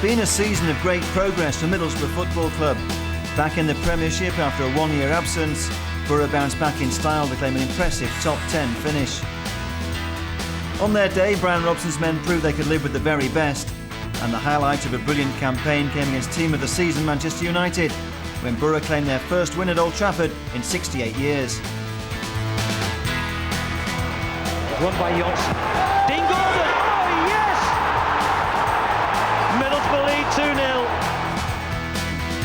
been a season of great progress for Middlesbrough Football Club. Back in the Premiership after a one-year absence, Borough bounced back in style to claim an impressive top 10 finish. On their day, Brian Robson's men proved they could live with the very best, and the highlight of a brilliant campaign came against Team of the Season Manchester United, when Borough claimed their first win at Old Trafford in 68 years. Won by Yoss. Dean Gordon! Oh yes! Middlesbrough lead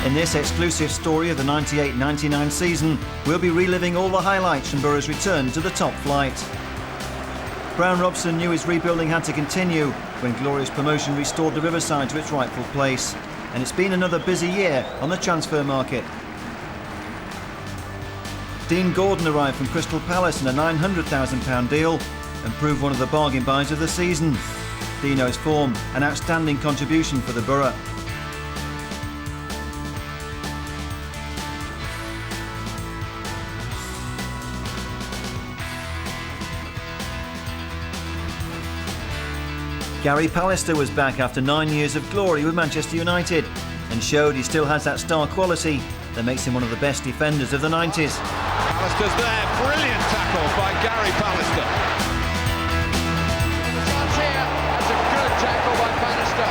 2-0. In this exclusive story of the 98-99 season, we'll be reliving all the highlights from Borough's return to the top flight. Brian Robson knew his rebuilding had to continue when glorious promotion restored the Riverside to its rightful place. And it's been another busy year on the transfer market. Dean Gordon arrived from Crystal Palace in a £900,000 deal and proved one of the bargain buys of the season. Dino's form, an outstanding contribution for the Borough. Gary Pallister was back after 9 years of glory with Manchester United and showed he still has that star quality that makes him one of the best defenders of the 90s. Pallister's there, brilliant tackle by Gary Pallister. That's a good tackle by Pallister.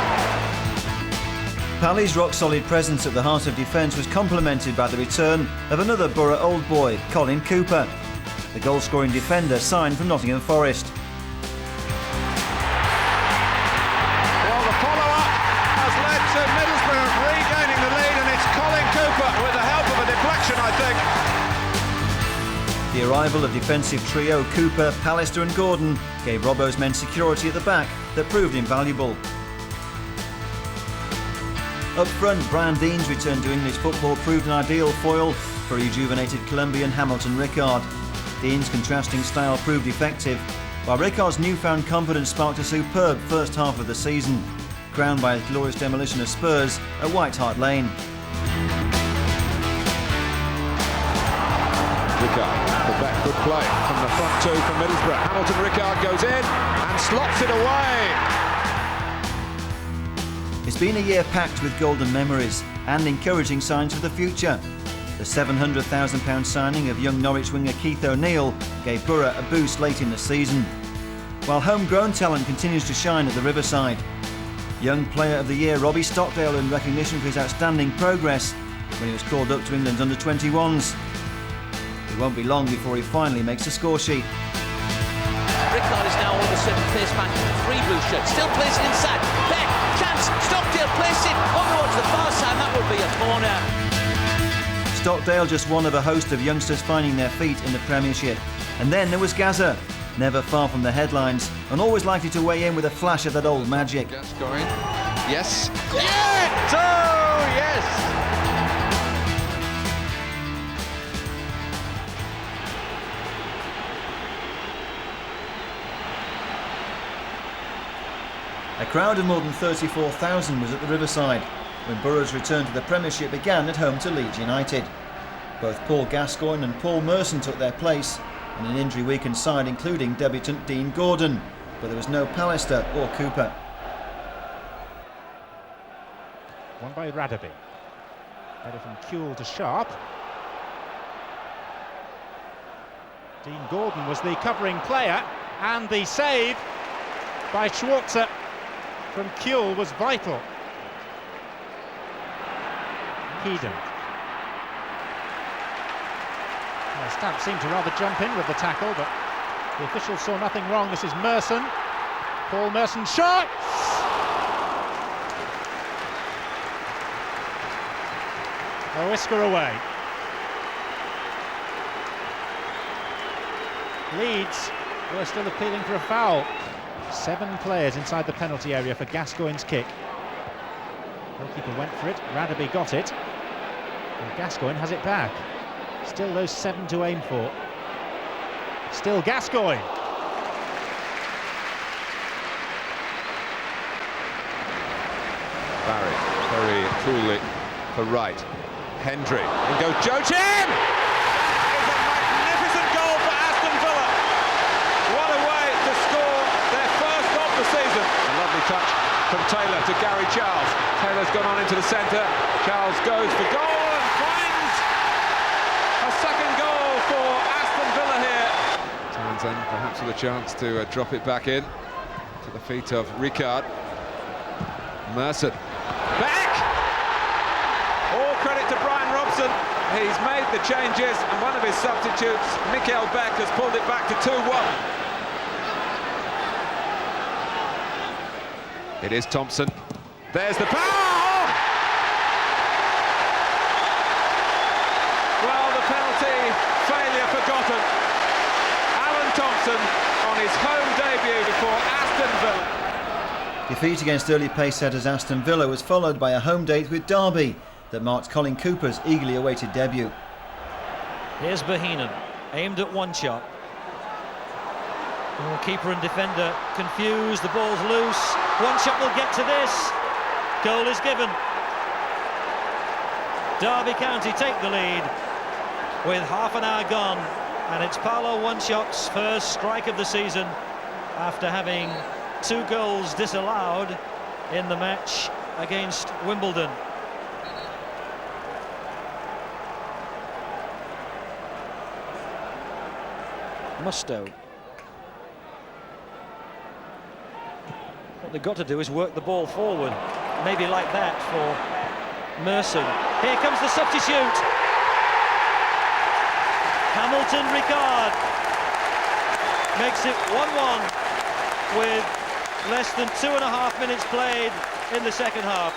Pally's rock-solid presence at the heart of defence was complemented by the return of another Borough old boy, Colin Cooper, the goal-scoring defender signed from Nottingham Forest. Middlesbrough regaining the lead, and it's Colin Cooper with the help of a deflection, I think. The arrival of defensive trio Cooper, Pallister and Gordon gave Robbo's men security at the back that proved invaluable. Up front, Brian Dean's return to English football proved an ideal foil for rejuvenated Colombian Hamilton Ricard. Dean's contrasting style proved effective, while Ricard's newfound confidence sparked a superb first half of the season, crowned by his glorious demolition of Spurs at White Hart Lane. Ricard, the backward play from the front two for Middlesbrough. Hamilton Ricard goes in and slots it away. It's been a year packed with golden memories and encouraging signs for the future. The £700,000 signing of young Norwich winger Keith O'Neill gave Borough a boost late in the season, while homegrown talent continues to shine at the Riverside. Young Player of the Year Robbie Stockdale earned recognition for his outstanding progress when he was called up to England's under-21s. It won't be long before he finally makes a score sheet. Ricard is now all of a sudden placed back in the three blue shirt, still placed inside. Beck, chance, Stockdale placed it on towards the far side, that will be a corner. Stockdale just one of a host of youngsters finding their feet in the Premiership. And then there was Gaza, never far from the headlines and always likely to weigh in with a flash of that old magic. Gascoigne, yes. Yeah! Oh, yes! A crowd of more than 34,000 was at the Riverside when Borough's return to the Premiership began at home to Leeds United. Both Paul Gascoigne and Paul Merson took their place in an injury-weakened side including debutant Dean Gordon, but there was no Pallister or Cooper. One by Radaby. Header from Kuhl to Sharp. Dean Gordon was the covering player, and the save by Schwarzer from Kuhl was vital. Keedon. Well, Stamp seemed to rather jump in with the tackle, but the officials saw nothing wrong. This is Merson. Paul Merson shot! A whisker away. Leeds were still appealing for a foul. 7 players inside the penalty area for Gascoigne's kick. Goalkeeper went for it, Radaby got it, and Gascoigne has it back. Still those 7 to aim for. Still Gascoigne. Barry, very coolly for right. Hendry, and goes Joachim! It's a magnificent goal for Aston Villa. What a way to score their first of the season. A lovely touch from Taylor to Gary Charles. Taylor's gone on into the centre. Charles goes for goal and finds a second goal for Aston Villa here. Townsend perhaps with a chance to drop it back in to the feet of Ricard. Merson. Beck! All credit to Brian Robson. He's made the changes, and one of his substitutes, Mikael Beck, has pulled it back to 2-1. It is Thompson. There's the power! Well, the penalty failure forgotten. Alan Thompson on his home debut before Aston Villa. Defeat against early pace setters Aston Villa was followed by a home date with Derby that marked Colin Cooper's eagerly awaited debut. Here's Bohinen, aimed at one shot. Oh, keeper and defender confused, the ball's loose. One shot will get to this. Goal is given. Derby County take the lead with half an hour gone, and it's Paolo One-Shot's first strike of the season after having 2 goals disallowed in the match against Wimbledon. Musto. What they've got to do is work the ball forward, maybe like that for Merson. Here comes the substitute. Hamilton Ricard makes it 1-1 with less than 2.5 minutes played in the second half.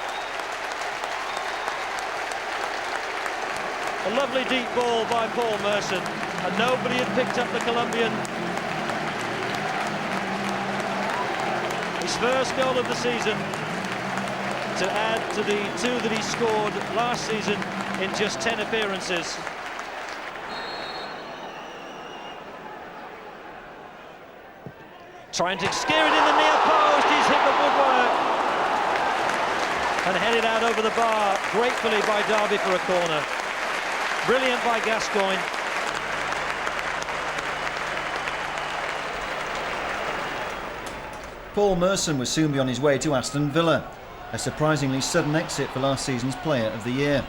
A lovely deep ball by Paul Merson, and nobody had picked up the Colombian. His first goal of the season, to add to the 2 that he scored last season in just 10 appearances. Trying to steer it in the near post, he's hit the woodwork and headed out over the bar, gratefully by Derby for a corner. Brilliant by Gascoigne. Paul Merson was soon be on his way to Aston Villa, a surprisingly sudden exit for last season's Player of the Year.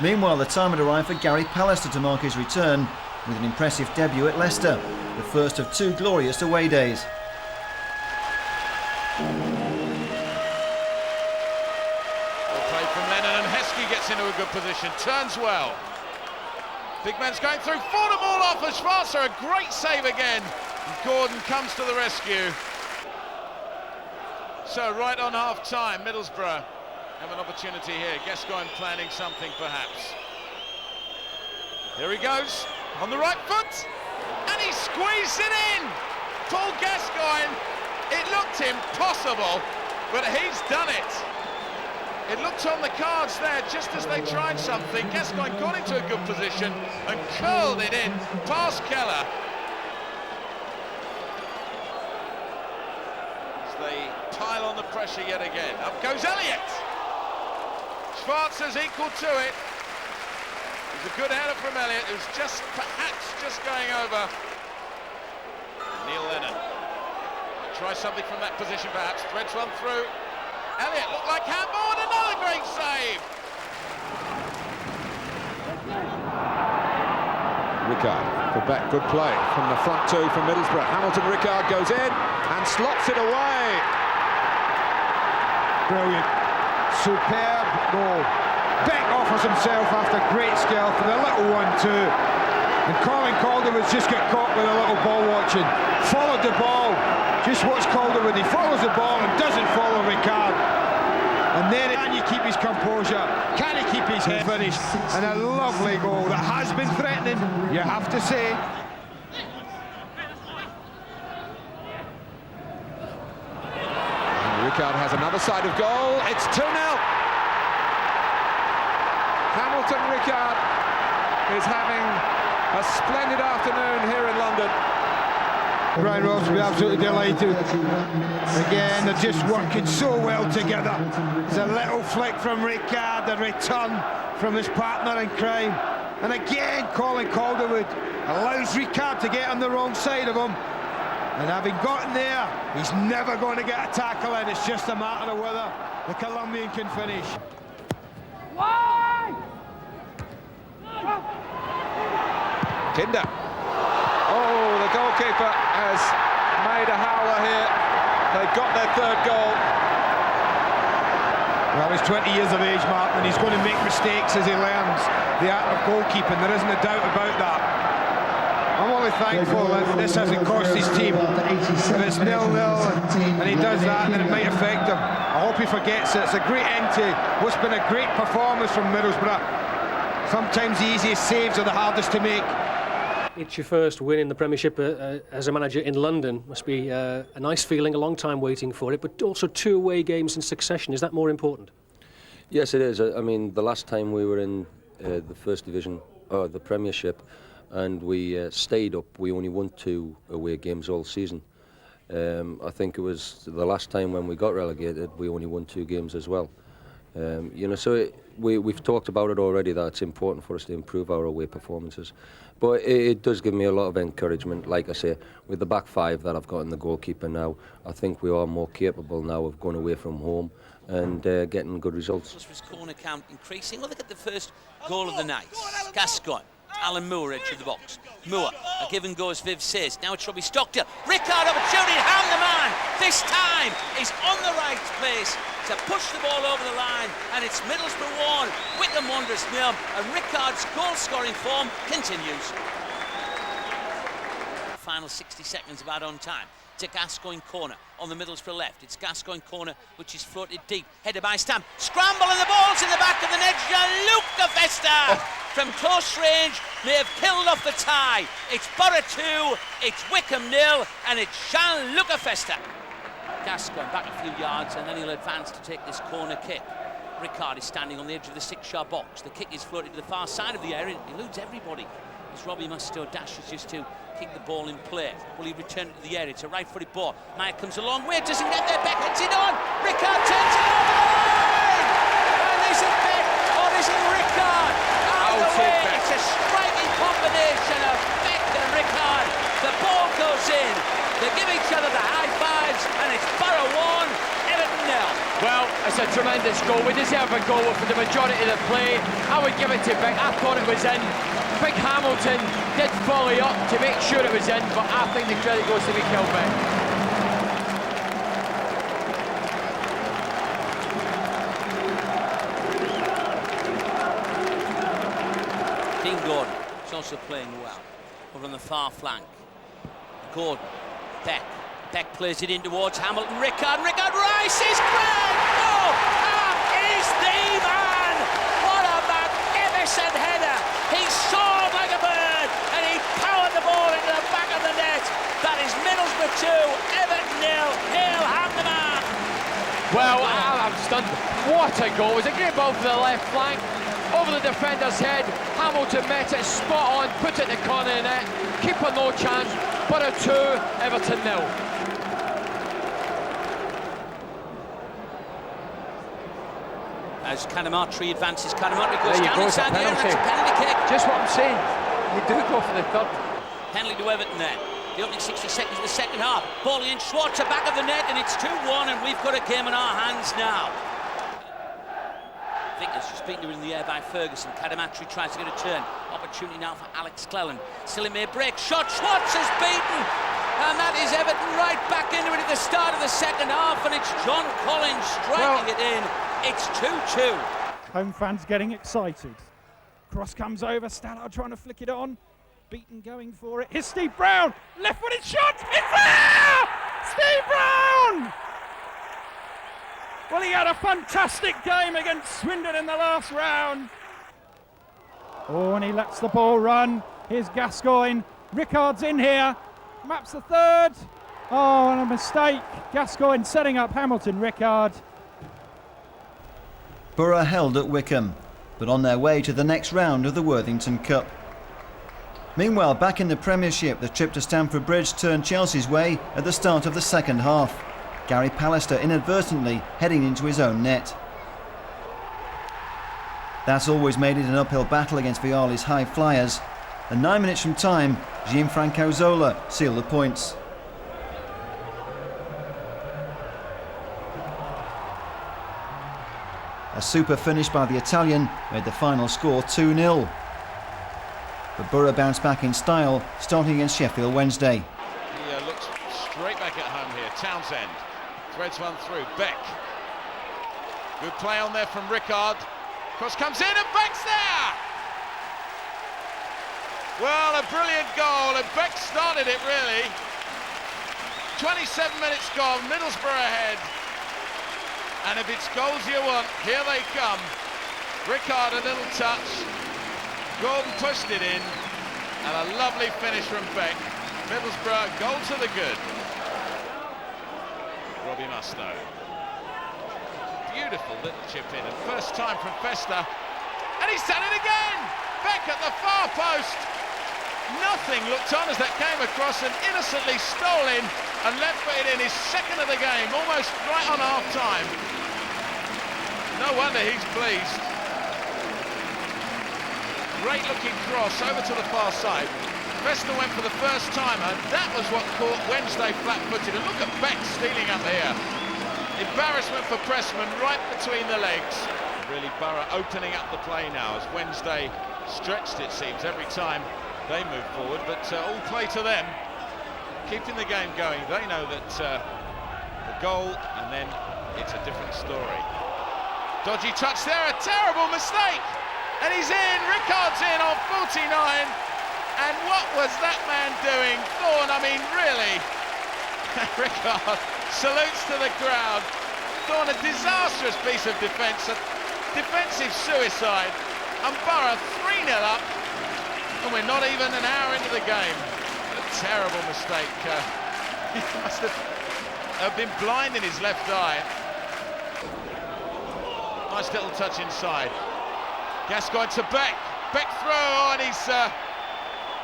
Meanwhile, the time had arrived for Gary Pallister to mark his return with an impressive debut at Leicester, the first of 2 glorious away days. Well played from Lennon, and Heskey gets into a good position, turns well. Big man's going through, fought them all off as Schwarzer, a great save again. And Gordon comes to the rescue. So right on half-time, Middlesbrough have an opportunity here. Gascoigne planning something perhaps. Here he goes, on the right foot, and he squeezed it in! Paul Gascoigne, it looked impossible, but he's done it. It looked on the cards there just as they tried something. Gascoigne got into a good position and curled it in past Keller. As they pile on the pressure yet again. Up goes Elliott. Schwarzer's equal to it. It's a good header from Elliott, who's perhaps just going over. Neil Lennon. Try something from that position perhaps. Threads one through. Elliott looked like handball, and another great save! Ricard for Beck, good play from the front 2 from Middlesbrough. Hamilton Ricard goes in and slots it away. Brilliant, superb goal. Beck offers himself after great skill for the little 1-2. And Colin Calderwood just got caught with a little ball watching. Followed the ball. Just watch Calderwood. He follows the ball and doesn't follow Ricard. And then can you keep his composure? Can he keep his head finished? And a lovely goal that has been threatening, you have to say. And Ricard has another side of goal. It's 2-0. Hamilton Ricard is having a splendid afternoon here in London. Brian Ross will be absolutely delighted. Again, they're just working so well together. It's a little flick from Ricard, a return from his partner in crime. And again, Colin Calderwood allows Ricard to get on the wrong side of him. And having gotten there, he's never going to get a tackle in. It's just a matter of whether the Colombian can finish. Kinder. Oh, the goalkeeper has made a howler here. They've got their third goal. Well, he's 20 years of age, Mark, and he's going to make mistakes as he learns the art of goalkeeping. There isn't a doubt about that. I'm only thankful that this hasn't cost his team. If it's 0-0 and he does that, then it might affect him. I hope he forgets it. It's a great end to what's been a great performance from Middlesbrough. Sometimes the easiest saves are the hardest to make. It's your first win in the Premiership as a manager in London. Must be a nice feeling, a long time waiting for it, but also 2 away games in succession. Is that more important? Yes, it is. I mean, the last time we were in the First Division, or the Premiership, and we stayed up, we only won 2 away games all season. I think it was the last time when we got relegated, we only won 2 games as well. You know, so we've talked about it already, that it's important for us to improve our away performances. But it does give me a lot of encouragement. Like I say, with the back 5 that I've got in the goalkeeper now, I think we are more capable now of going away from home and getting good results. Middlesbrough's corner count increasing. Well, look at the first goal of the night. Gascoigne. Alan Moore edge of the box. Moore, a give and go as Viv says. Now it's Robbie Stockdale. Rickard opportunity, Ham the man. This time is on the right place to push the ball over the line, and it's Middlesbrough 1, Wickham Wanderers 0, and Rickard's goal-scoring form continues. Final 60 seconds of add-on time. To Gascoigne corner on the Middlesbrough left. It's Gascoigne corner which is floated deep, headed by Stamp, scramble and the ball's in the back of the net. Gianluca Festa from close range may have killed off the tie. It's Borough 2, it's Wickham 0, and it's Gianluca Festa. Gascoigne back a few yards and then he'll advance to take this corner kick. Rickard is standing on the edge of the 6-yard box. The kick is floated to the far side of the area, it eludes everybody as Robbie Mustoe dashes just to kick the ball in play. Will he return it to the area? It's a right-footed ball. Maya comes a long way, doesn't get there, Beck heads it on. Rickard turns it over the line! And is it Beck or is it Rickard? Out of the way, it's a striking combination of Beck and Rickard. The ball goes in, they give each other the high fives, and it's Borough 1, Everton 0. Well, it's a tremendous goal. We deserve a goal for the majority of the play. I would give it to Beck. I thought it was in. Big Hamilton did volley up to make sure it was in, but I think the credit goes to Mikel Beck. Dean Gordon is also playing well over on the far flank. Gordon, Beck plays it in towards Hamilton. Rickard rises. Greg! Oh, that is the man! What a magnificent header! He soared like a bird and he powered the ball into the back of the net. That is Middlesbrough 2, Everton 0. Hail Ham the man! Well, I'm stunned. What a goal! It was a great ball for the left flank. Over the defender's head, Hamilton met it spot on, put it in the corner of the net. Keeper no chance. Borough 2, Everton 0. As Canamatri advances, Canamatri goes down go, inside the area, it's a penalty kick. Just what I'm saying. You do go for the third. Penalty to Everton there. The opening 60 seconds of the second half. Ball in, Schwarzer back of the net, and it's 2-1, and we've got a game in our hands now. Vickers just beaten in the air by Ferguson. Canamatri tries to get a turn. Opportunity now for Alex Cleland. Still it may break. Shot. Schwarzer's beaten. And that is Everton right back into it at the start of the second half, and it's John Collins striking it in. It's 2-2. Home fans getting excited. Cross comes over, Stallard trying to flick it on. Beaton going for it. Here's Steve Brown. Left-footed shot. It's there! Steve Brown! Well, he had a fantastic game against Swindon in the last round. Oh, and he lets the ball run. Here's Gascoigne. Rickard's in here. Maps the third. Oh, and a mistake. Gascoigne setting up Hamilton. Rickard. Borough held at Wickham, but on their way to the next round of the Worthington Cup. Meanwhile, back in the Premiership, the trip to Stamford Bridge turned Chelsea's way at the start of the second half. Gary Pallister inadvertently heading into his own net. That's always made it an uphill battle against Vialli's high flyers, and 9 minutes from time, Gianfranco Zola sealed the points. super finish by the Italian made the final score 2-0. But Borough bounced back in style, starting against Sheffield Wednesday. He looks straight back at home here. Townsend threads one through. Beck. Good play on there from Rickard. Cross comes in and Beck's there! Well, a brilliant goal, and Beck started it really. 27 minutes gone, Middlesbrough ahead. And if it's goals you want, here they come. Rickard, a little touch. Gordon pushed it in. And a lovely finish from Beck. Middlesbrough, goal to the good. Robbie Mustoe. Beautiful little chip in, and first time from Festa. And he's done it again! Beck at the far post. Nothing looked on as that came across and innocently stole in and left footed in his second of the game, almost right on half-time. No wonder he's pleased. Great looking cross over to the far side. Festa went for the first time, and that was what caught Wednesday flat-footed. And look at Beck stealing up here. Embarrassment for Pressman right between the legs. Really Borough opening up the play now as Wednesday stretched, it seems, every time they move forward, but all play to them, keeping the game going. They know that the goal, and then it's a different story. Dodgy touch there, a terrible mistake, and he's in. Rickard's in on 49, and what was that man doing? Thorne, I mean, really. Rickard salutes to the crowd. Thorne, a disastrous piece of defence, a defensive suicide, and Borough 3-0 up. And we're not even an hour into the game. A terrible mistake. He must have been blind in his left eye. Nice little touch inside. Gascoigne to Beck. Beck through, and he's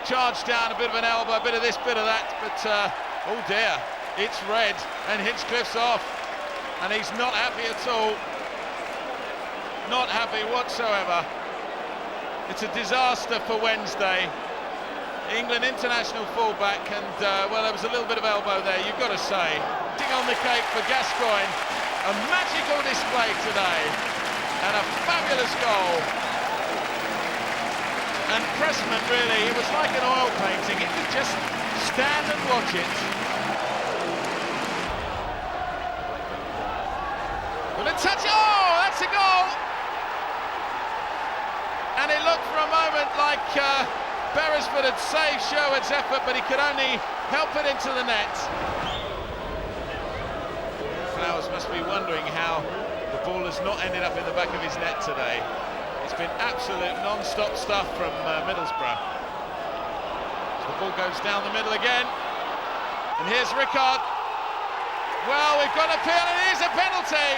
charged down, a bit of an elbow, a bit of this, bit of that. But, oh dear, it's red, and Hinchcliffe's off. And he's not happy at all. Not happy whatsoever. It's a disaster for Wednesday. England international fullback, and well, there was a little bit of elbow there, you've got to say. On the cake for Gascoigne. A magical display today, and a fabulous goal. And Pressman, really, it was like an oil painting. He could just stand and watch it. With a touch, oh, that's a goal! And it looked for a moment like Beresford had saved Sherwood's effort, but he could only help it into the net. Flowers must be wondering how the ball has not ended up in the back of his net today. It's been absolute non-stop stuff from Middlesbrough. So the ball goes down the middle again. And here's Rickard. Well, we've got a penalty, it is a penalty.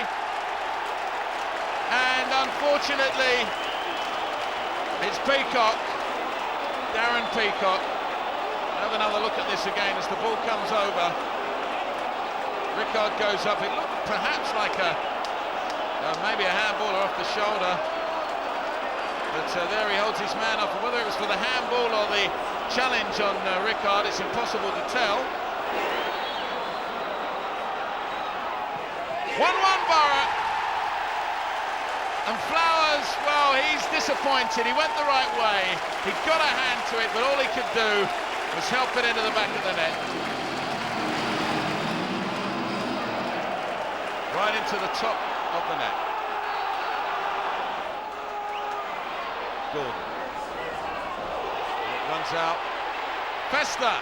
And unfortunately, it's Peacock, Darren Peacock. Have another look at this again as the ball comes over. Rickard goes up. It looked perhaps like maybe a handball off the shoulder. But there he holds his man off. Whether it was for the handball or the challenge on Rickard, it's impossible to tell. 1-1 Borough. And Flowers, well, he's disappointed. He went the right way. He got a hand to it, but all he could do was help it into the back of the net. Right into the top of the net. Gordon. It runs out. Festa.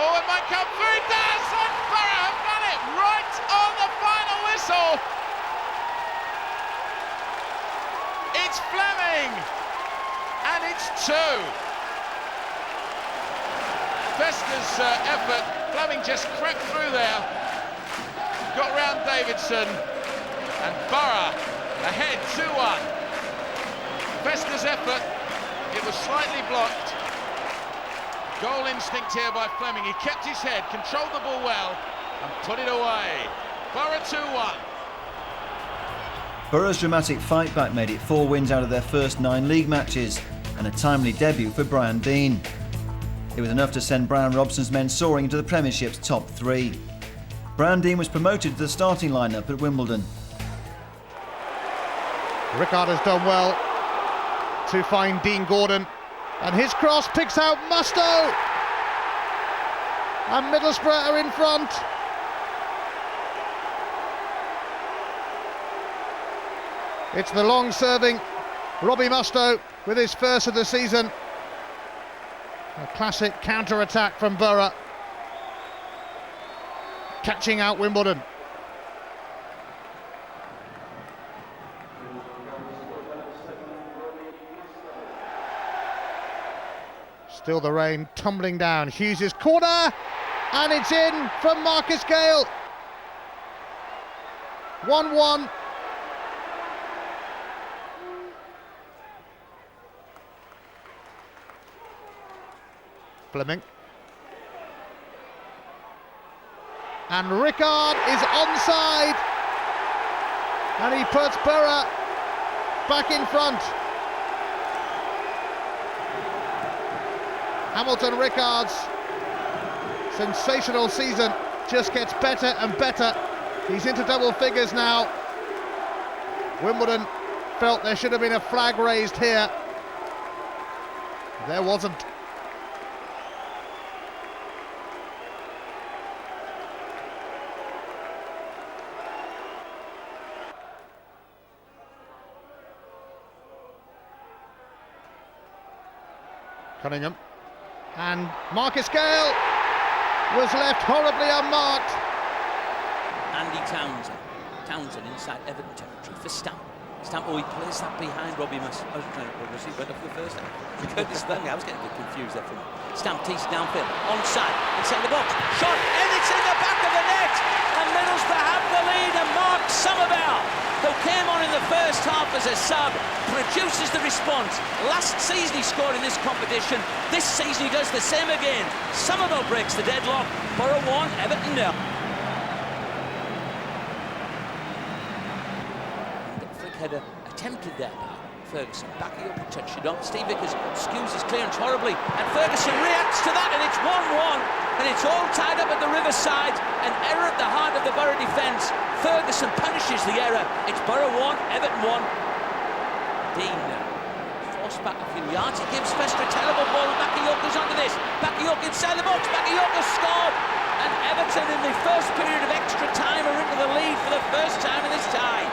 Oh, it might come through. It does! And Borough have done it right on the final whistle. It's Fleming, and it's 2. Festa's effort, Fleming just crept through there, got round Davidson, and Borough ahead 2-1. Festa's effort, it was slightly blocked. Goal instinct here by Fleming. He kept his head, controlled the ball well, and put it away. Borough 2-1. Borough's dramatic fight back made it 4 wins out of their first 9 league matches, and a timely debut for Brian Deane. It was enough to send Brian Robson's men soaring into the Premiership's top 3. Brian Deane was promoted to the starting lineup at Wimbledon. Rickard has done well to find Dean Gordon, and his cross picks out Mustoe, and Middlesbrough are in front. It's the long-serving Robbie Mustoe with his first of the season. A classic counter-attack from Borough, catching out Wimbledon. Still the rain tumbling down. Hughes' corner, and it's in from Marcus Gale. 1-1. Fleming. And Rickard is onside, and he puts Borough back in front. Hamilton Rickard's sensational season just gets better and better. He's into double figures now. Wimbledon felt there should have been a flag raised here. There wasn't. Cunningham, and Marcus Gale was left horribly unmarked. Andy Townsend inside Everton territory for Stamp. Oh, he plays that behind Robbie Mustoe. I was he went off the first time. Curtis Stanley, I was getting a bit confused there for me. Stamp tees downfield, onside, inside the box, shot, and it's in the back of the net. And Middlesbrough have the lead, and Mark Somerville, who came on in the first half as a sub, produces the response. Last season he scored in this competition. This season he does the same again. Somerville breaks the deadlock. Borough 1, Everton 0. Flick header attempted there by Ferguson. Backing up and touched it on. Steve Vickers skews his clearance horribly, and Ferguson reacts to that, and it's 1-1. And it's all tied up at the Riverside. An error at the heart of the Borough defence. Ferguson punishes the error. It's Borough 1, Everton 1. Dean forced back a few yards. He gives Fester a terrible ball, and Bakayoko's onto this. Bakayoko inside the box. Bakayoko scored. And Everton in the first period of extra time are into the lead for the first time in this tie.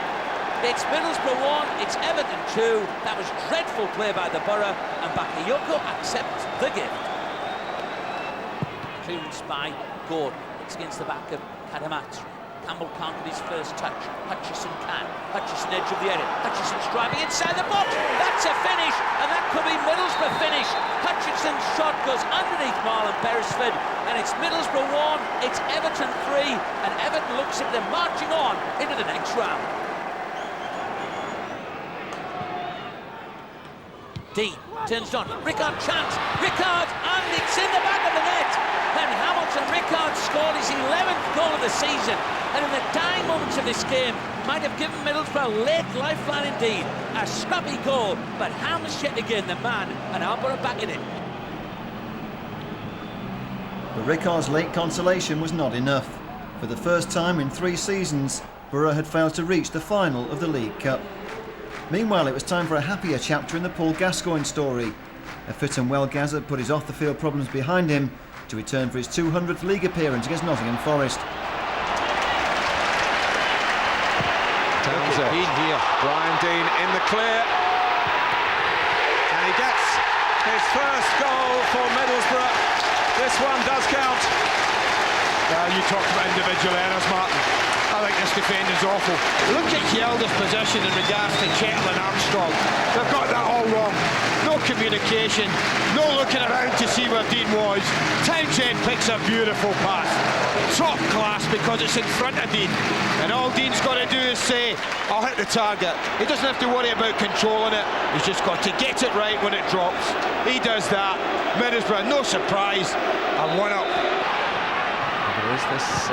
It's Middlesbrough 1, it's Everton 2. That was dreadful play by the Borough, and Bakayoko accepts the gift. Clearance by Gordon. It's against the back of Kadamatsu. Campbell can't get his first touch. Hutchison can. Hutchison edge of the area. Hutchison's driving inside the box. That's a finish, and that could be Middlesbrough finish. Hutchison's shot goes underneath Marlon Beresford, and it's Middlesbrough 1, it's Everton 3, and Everton looks like they're marching on into the next round. Dean turns on. Rickard chance. Rickard, and it's in the back of the net. And Hamilton Rickard scored his 11th goal of the season, and in the dying moments of this game might have given Middlesbrough a late lifeline indeed. A scrappy goal, but Hams yet again the man, and Alborough back in it. But Rickard's late consolation was not enough. For the first time in 3 seasons, Borough had failed to reach the final of the League Cup. Meanwhile, it was time for a happier chapter in the Paul Gascoigne story. A fit and well Gazza put his off-the-field problems behind him to return for his 200th league appearance against Nottingham Forest. Townsend, Brian Dean in the clear, and he gets his first goal for Middlesbrough. This one does count. Well, you talked about individual errors, Martin. I think this defending's awful. Look at Yelder's position in regards to Chettle and Armstrong. They've got that all wrong. No communication, no looking around to see where Dean was. Townsend picks a beautiful pass. Top class because it's in front of Dean. And all Dean's got to do is say, I'll hit the target. He doesn't have to worry about controlling it. He's just got to get it right when it drops. He does that. Middlesbrough, no surprise, and 1 up. There is this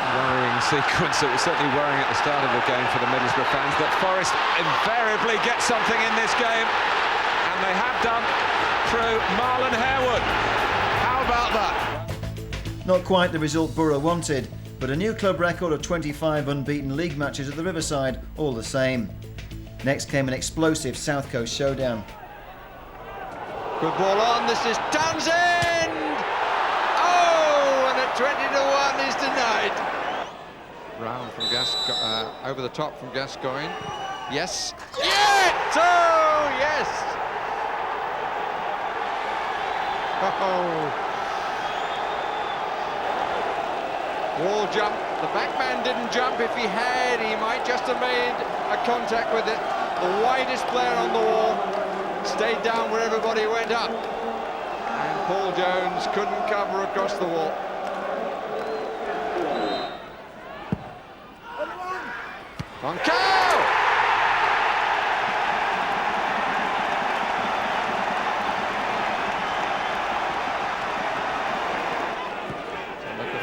worrying sequence that was certainly worrying at the start of the game for the Middlesbrough fans, that Forest invariably get something in this game, and they have done through Marlon Harewood. How about that? Not quite the result Borough wanted, but a new club record of 25 unbeaten league matches at the Riverside all the same. Next came an explosive South Coast showdown. Good ball on, this is Townsend! Oh, and at 20-1 he's denied. Round from over the top from Gascoigne. Yes. Yes! Oh, yes! Oh. Wall jump. The backman didn't jump. If he had, he might just have made a contact with it. The widest player on the wall stayed down where everybody went up. And Paul Jones couldn't cover across the wall. Ronco!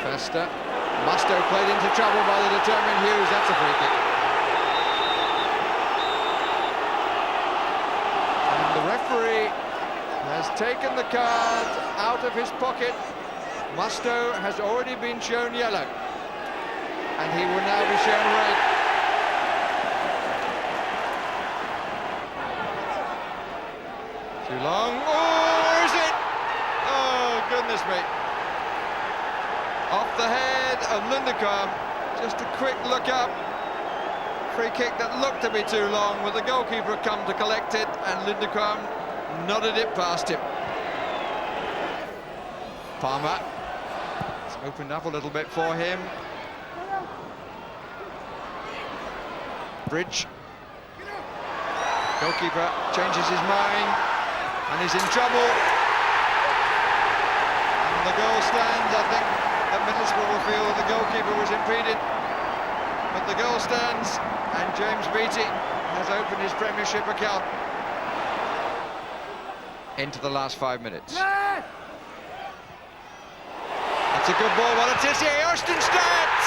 Festa. Musto played into trouble by the determined Hughes. That's a free kick. And the referee has taken the card out of his pocket. Musto has already been shown yellow, and he will now be shown red. Too long. Oh, is it? Oh, goodness me. Off the head of Lindequam, just a quick look up. Free kick that looked to be too long, but the goalkeeper come to collect it, and Lindequam nodded it past him. Palmer, it's opened up a little bit for him. Bridge. Goalkeeper changes his mind, and he's in trouble. And the goal stands, I think. That Middlesbrough will feel the goalkeeper was impeded, but the goal stands, and James Beattie has opened his Premiership account into the last 5 minutes. That's a good ball by Letizia. Erstenstadt!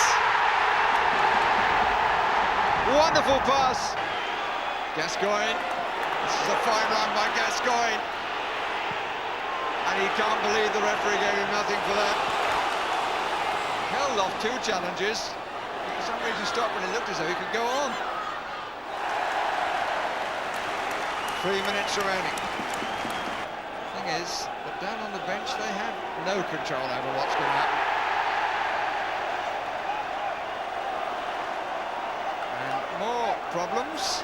Wonderful pass. Gascoigne. This is a fine run by Gascoigne, and he can't believe the referee gave him nothing for that. Held off 2 challenges. For some reason stopped when it looked as though he could go on. 3 minutes remaining. Thing is, that down on the bench they have no control over what's going to happen. And more problems,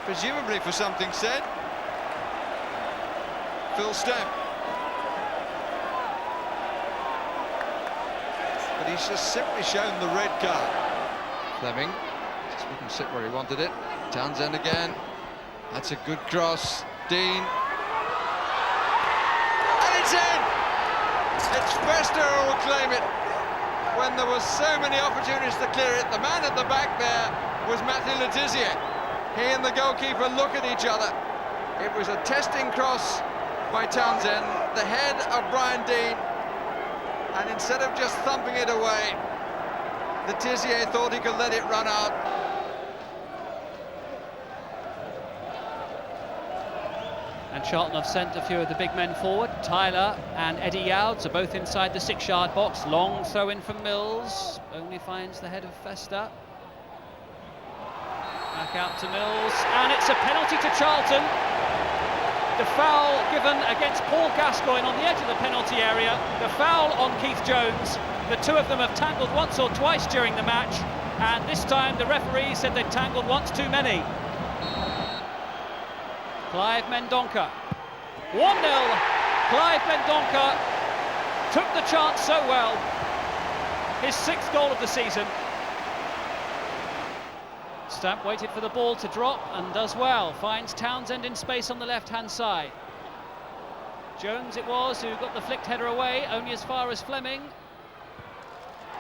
presumably for something said. Phil Stamp. But he's just simply shown the red card. Fleming just wouldn't sit where he wanted it. Townsend again. That's a good cross. Dean. And it's in! It's Festa who will claim it. When there were so many opportunities to clear it, the man at the back there was Matthew Letizia. He and the goalkeeper look at each other. It was a testing cross by Townsend, the head of Brian Dean, and instead of just thumping it away, Letizia thought he could let it run out. And Charlton have sent a few of the big men forward. Tyler and Eddie Youds are both inside the 6-yard box. Long throw in from Mills, only finds the head of Festa. Back out to Mills, and it's a penalty to Charlton. The foul given against Paul Gascoigne on the edge of the penalty area. The foul on Keith Jones. The two of them have tangled once or twice during the match, and this time the referee said they'd tangled once too many. Clive Mendonca. 1-0. Clive Mendonca took the chance so well. His 6th goal of the season. Stamp waited for the ball to drop and does well. Finds Townsend in space on the left-hand side. Jones it was who got the flicked header away, only as far as Fleming.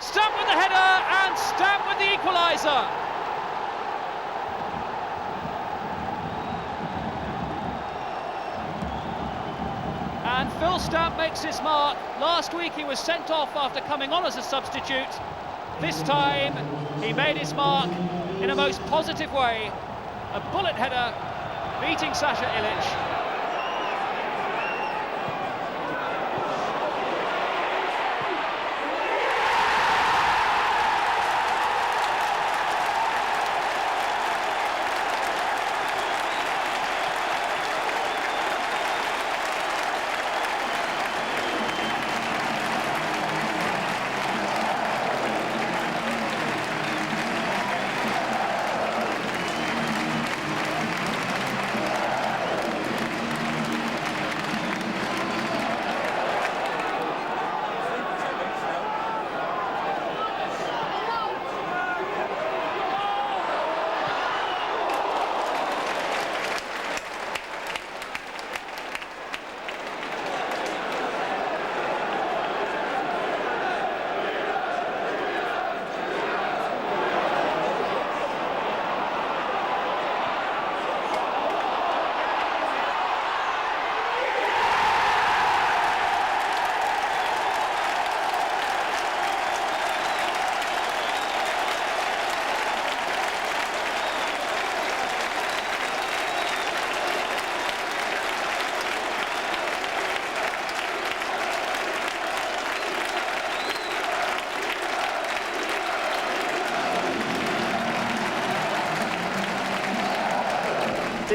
Stamp with the header and Stamp with the equaliser. And Phil Stamp makes his mark. Last week he was sent off after coming on as a substitute. This time he made his mark in a most positive way. A bullet header beating Sasha Ilic.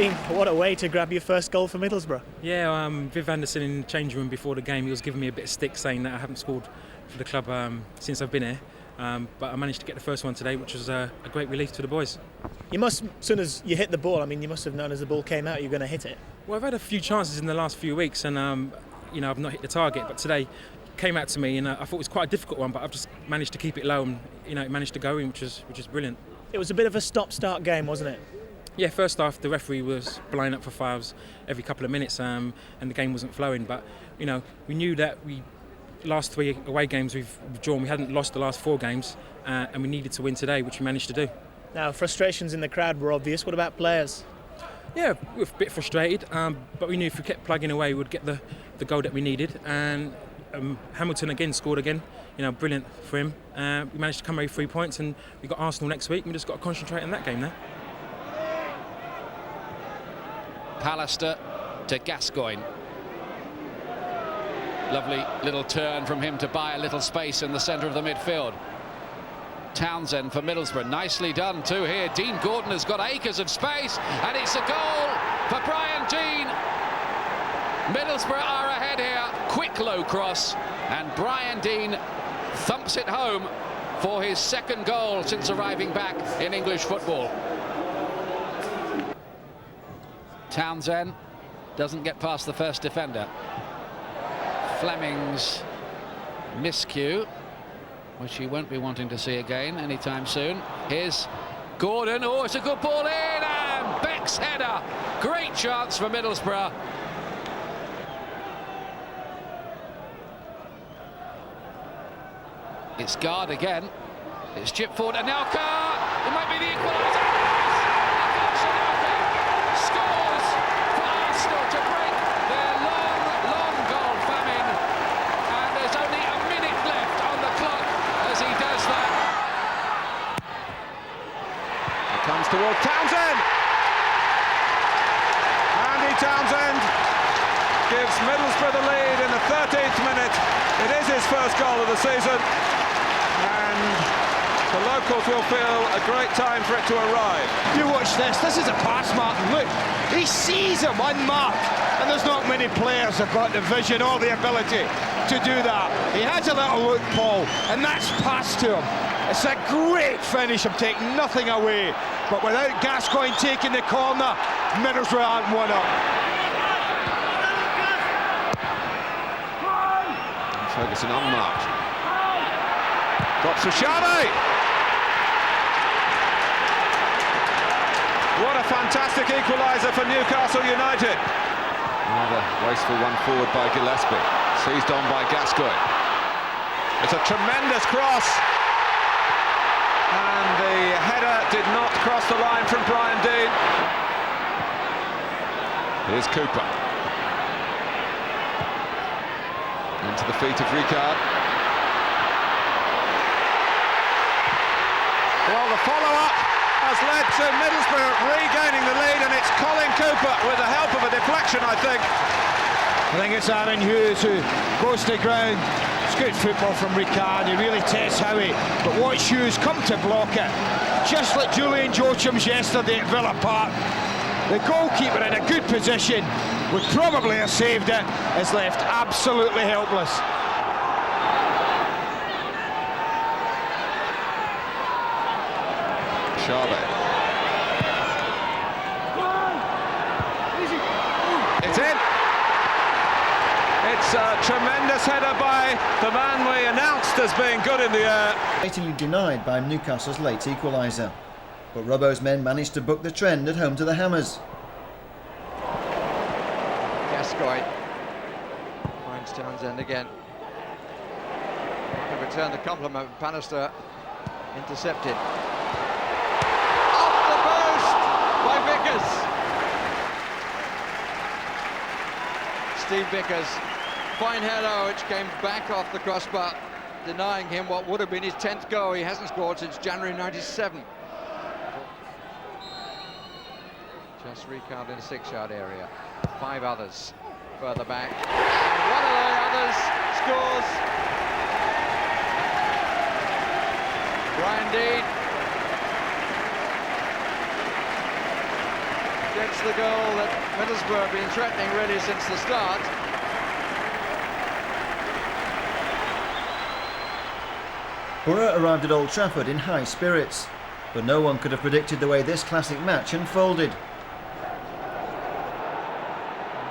Dean, what a way to grab your first goal for Middlesbrough. Yeah, Viv Anderson in the change room before the game, he was giving me a bit of stick saying that I haven't scored for the club since I've been here. But I managed to get the first one today, which was a great relief to the boys. You must, as soon as you hit the ball, I mean, you must have known as the ball came out you're going to hit it. Well, I've had a few chances in the last few weeks and, I've not hit the target. But today came out to me and I thought it was quite a difficult one, but I've just managed to keep it low and, it managed to go in, which is brilliant. It was a bit of a stop-start game, wasn't it? Yeah, first half the referee was blowing up for fouls every couple of minutes and the game wasn't flowing. But, we knew that last 3 away games we've drawn, we hadn't lost the last 4 games and we needed to win today, which we managed to do. Now, frustrations in the crowd were obvious. What about players? Yeah, we were a bit frustrated, but we knew if we kept plugging away, we'd get the goal that we needed. And Hamilton again scored again, brilliant for him. We managed to come away with 3 points and we've got Arsenal next week. We just got to concentrate on that game now. Pallister to Gascoigne. Lovely little turn from him to buy a little space in the centre of the midfield. Townsend for Middlesbrough, nicely done too here. Dean Gordon has got acres of space and it's a goal for Brian Dean. Middlesbrough are ahead here, quick low cross and Brian Dean thumps it home for his second goal since arriving back in English football. Townsend doesn't get past the first defender. Fleming's miscue, which he won't be wanting to see again anytime soon. Here's Gordon. Oh, it's a good ball in, and Beck's header. Great chance for Middlesbrough. It's Guard again. It's chipped forward. Anelka. It might be the equaliser. Scores for Arsenal to break their long goal famine. And there's only a minute left on the clock as he does that. It comes toward Townsend. Andy Townsend gives Middlesbrough the lead in the 13th minute. It is his first goal of the season. And the locals will feel a great time for it to arrive. You watch this. This is a pass, Martin. Look, he sees him unmarked. And there's not many players that have got the vision or the ability to do that. He has a little look, Paul, and that's passed to him. It's a great finish. I'm taking nothing away. But without Gascoigne taking the corner, Middlesbrough aren't one up. Ferguson unmarked. Drops for Xavi. What a fantastic equaliser for Newcastle United. Another wasteful one forward by Gillespie. Seized on by Gascoigne. It's a tremendous cross. And the header did not cross the line from Brian Dean. Here's Cooper. Into the feet of Ricard. Well, the follow-up has led to Middlesbrough regaining the lead, and it's Colin Cooper with the help of a deflection, I think. I think it's Aaron Hughes who goes to the ground. It's good football from Ricard. He really tests Howie, but watch Hughes come to block it. Just like Julian Joachim's yesterday at Villa Park. The goalkeeper in a good position would probably have saved it, is left absolutely helpless. Xavi. It's in. It's a tremendous header by the man we announced as being good in the air. Blatantly denied by Newcastle's late equaliser. But Robbo's men managed to book the trend at home to the Hammers. Gascoigne finds Townsend again. Can return the compliment. Pallister intercepted. Off the post by Vickers. Steve Vickers, fine header which came back off the crossbar, denying him what would have been his 10th goal. He hasn't scored since January '97. Just Ricard in the 6-yard area. 5 others further back. And one of the others scores. Brian Dean gets That's the goal that Middlesbrough have been threatening really since the start. Borough arrived at Old Trafford in high spirits, but no one could have predicted the way this classic match unfolded.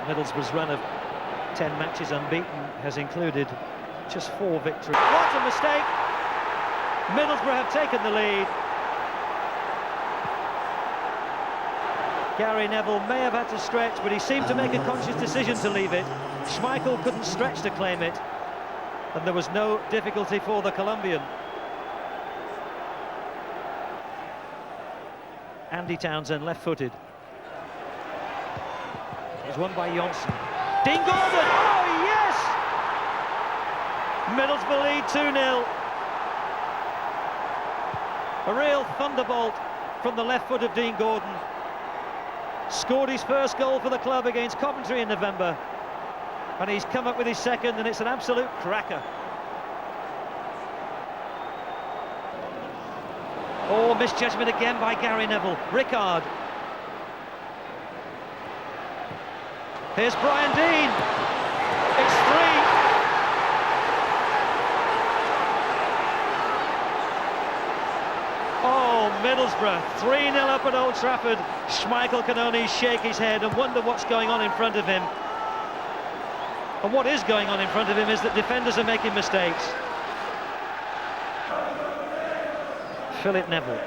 Middlesbrough's run of 10 matches unbeaten has included just 4 victories. What a mistake! Middlesbrough have taken the lead. Gary Neville may have had to stretch, but he seemed to make a conscious decision to leave it. Schmeichel couldn't stretch to claim it, and there was no difficulty for the Colombian. Andy Townsend, left-footed. It was won by Johnson. Dean Gordon! Oh, yes! Middlesbrough lead 2-0. A real thunderbolt from the left foot of Dean Gordon. Scored his first goal for the club against Coventry in November, and he's come up with his second, and it's an absolute cracker. Oh, misjudgment again by Gary Neville. Rickard. Here's Brian Dean. It's 3. Oh, Middlesbrough, 3-0 up at Old Trafford. Schmeichel can only shake his head and wonder what's going on in front of him. And what is going on in front of him is that defenders are making mistakes. Philip Neville.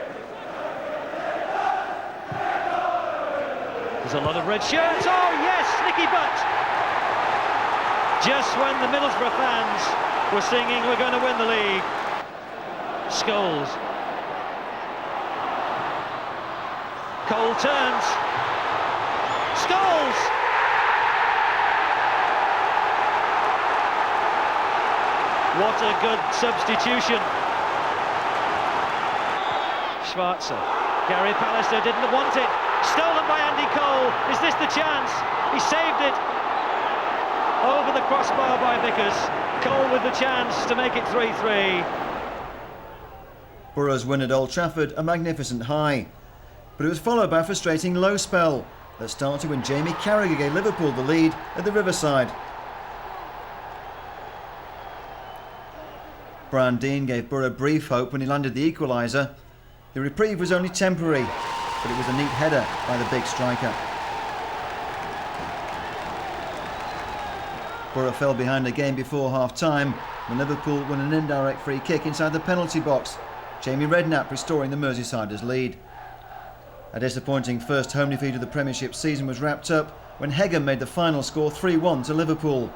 There's a lot of red shirts. Oh yes, Nicky Butt. Just when the Middlesbrough fans were singing we're going to win the league. Scholes. Cole turns. Scholes. What a good substitution. Schwarzer. Gary Pallister didn't want it. Stolen by Andy Cole. Is this the chance? He saved it. Over the crossbar by Vickers. Cole with the chance to make it 3-3. Borough's win at Old Trafford a magnificent high, but it was followed by a frustrating low spell that started when Jamie Carragher gave Liverpool the lead at the Riverside. Brian Dean gave Borough brief hope when he landed the equaliser. The reprieve was only temporary, but it was a neat header by the big striker. Borough fell behind again before half-time when Liverpool won an indirect free kick inside the penalty box, Jamie Redknapp restoring the Merseysiders' lead. A disappointing first home defeat of the Premiership season was wrapped up when Hegem made the final score 3-1 to Liverpool.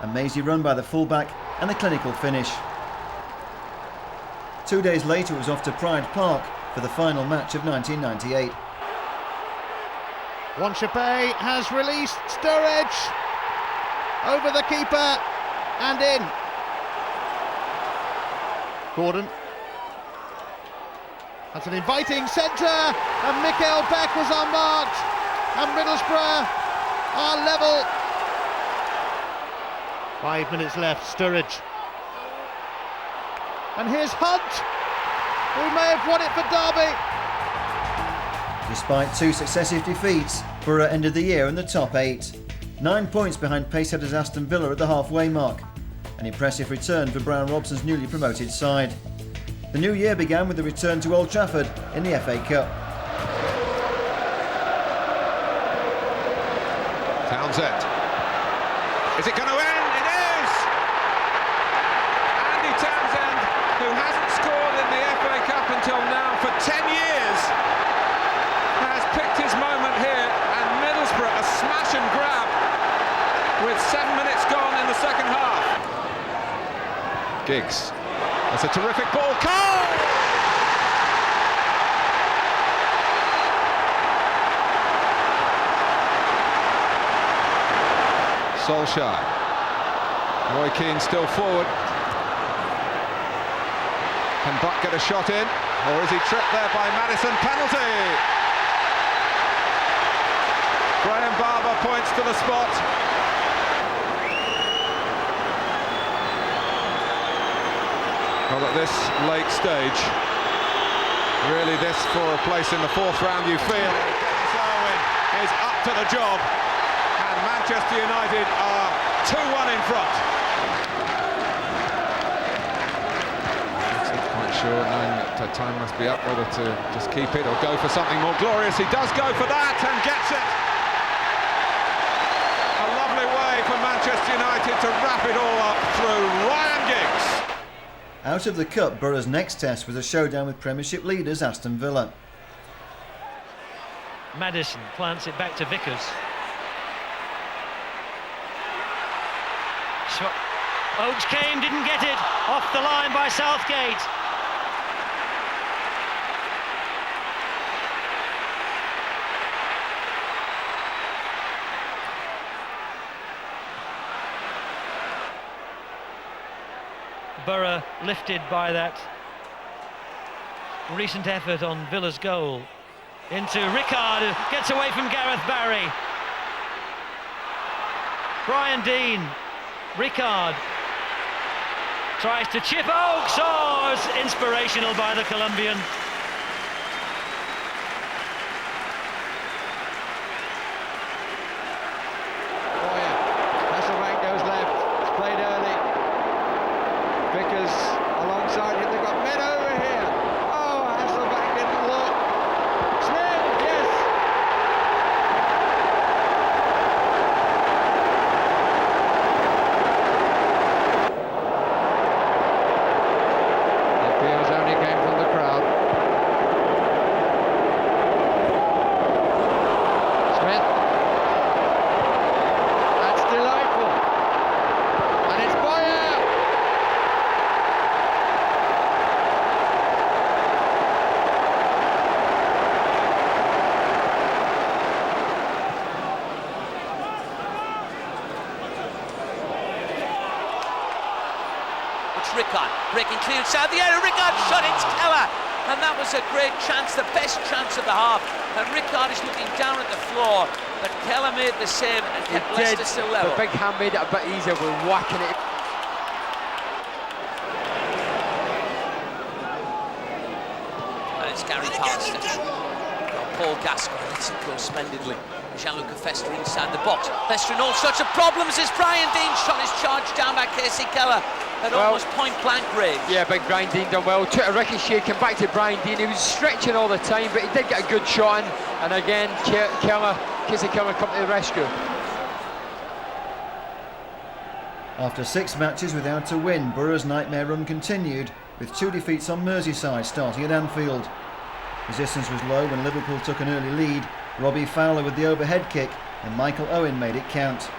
A mazy run by the fullback and a clinical finish. 2 days later it was off to Pride Park for the final match of 1998. Wanchape has released Sturridge over the keeper and in. Gordon. That's an inviting centre, and Mikael Beck was unmarked, and Middlesbrough are level. 5 minutes left, Sturridge. And here's Hunt, who may have won it for Derby. Despite 2 successive defeats, Borough ended the year in the top 8. 9 points behind pacesetters Aston Villa at the halfway mark. An impressive return for Brian Robson's newly promoted side. The new year began with the return to Old Trafford in the FA Cup. Townsend. Is it going to end? It is! Andy Townsend, who hasn't scored in the FA Cup until now for 10 years, has picked his moment here, and Middlesbrough a smash and grab with 7 minutes gone in the second half. Giggs. That's a terrific ball. Cole! Solskjaer. Roy Keane still forward. Can Buck get a shot in? Or is he tripped there by Maddison? Penalty! Graham Barber points to the spot. Well, at this late stage, really this for a place in the 4th round, you feel. Dennis Irwin is up to the job, and Manchester United are 2-1 in front. Not quite sure, knowing that time must be up, whether to just keep it or go for something more glorious. He does go for that and gets it. A lovely way for Manchester United to wrap it all up through Ryan Giggs. Out of the cup, Borough's next test was a showdown with Premiership leaders Aston Villa. Maddison plants it back to Vickers. Oakes came, didn't get it. Off the line by Southgate. Borough lifted by that recent effort on Villa's goal. Into Rickard, who gets away from Gareth Barry. Brian Deane, Rickard tries to chip Oakes. Oh, it's inspirational by the Colombian. Hasselbank goes left, it's played early. Vickers alongside him, they've got men over here. Oh, Hasselbank didn't look. Smith, yes! The appeals only came from the crowd. Smith. That's delightful. And it's Boyer! It's Rickard breaking clear inside the area. Rickard shot, it's Keller, and that was a great chance, the best chance of the half. And Rickard is looking down at the floor, but Keller made the save and kept Leicester still level. The big hand made it a bit easier with whacking it. And it's Gary Pallister. Paul Gascoigne lets it go splendidly. Gianluca Festa inside the box. Leicester in all sorts of problems as Brian Deane shot his charge down by Casey Keller at almost point-blank range. Yeah, big Brian Deane done well. Took a ricochet, came back to Brian Deane. He was stretching all the time, but he did get a good shot in. And again, Casey Keller come to the rescue. After 6 matches without a win, Borough's nightmare run continued, with 2 defeats on Merseyside starting at Anfield. Resistance was low when Liverpool took an early lead. Robbie Fowler with the overhead kick, and Michael Owen made it count.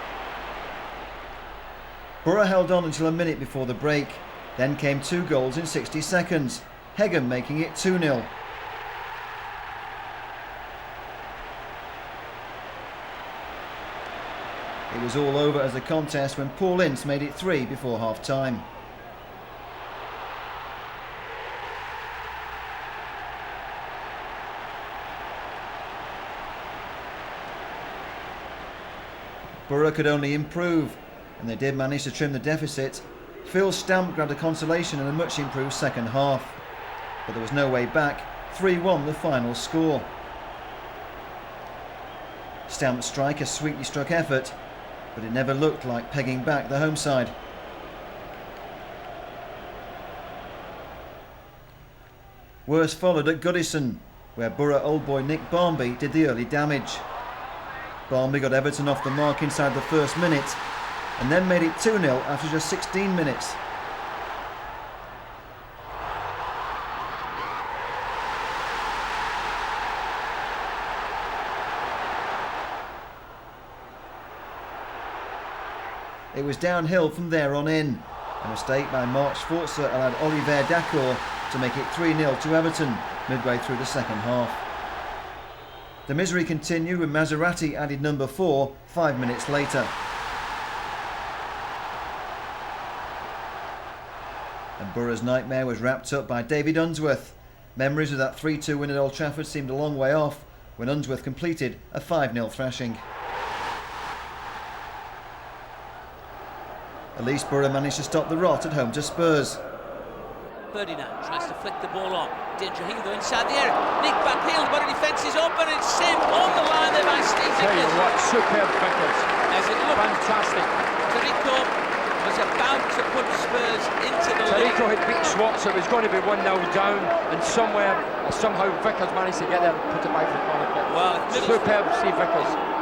Borough held on until a minute before the break. Then came 2 goals in 60 seconds. Hegham making it 2-0. It was all over as a contest when Paul Ince made it 3 before half-time. Borough could only improve, and they did manage to trim the deficit. Phil Stamp grabbed a consolation in a much improved second half, but there was no way back. 3-1 the final score. Stamp's strike a sweetly struck effort, but it never looked like pegging back the home side. Worse followed at Goodison, where Borough old boy Nick Barmby did the early damage. Barmby got Everton off the mark inside the first minute, and then made it 2-0 after just 16 minutes. It was downhill from there on in. A mistake by Mark Schwarzer allowed Olivier Dacour to make it 3-0 to Everton midway through the second half. The misery continued when Maserati added number 4 5 minutes later. And Borough's nightmare was wrapped up by David Unsworth. Memories of that 3-2 win at Old Trafford seemed a long way off when Unsworth completed a 5-0 thrashing. At least Borough managed to stop the rot at home to Spurs. Ferdinand tries to flick the ball on. danger here though inside the area. Nick back heel, the body defence is open, it's saved on the line there by Steve Vickers. Tell you what, superb Vickers. As it looked, fantastic. Tarico was about to put Spurs into the lead. Tarico had beat Swatzer, it was going to be 1-0 down, and somehow Vickers managed to get there and put it back for the corner kick. Well, superb Steve Vickers.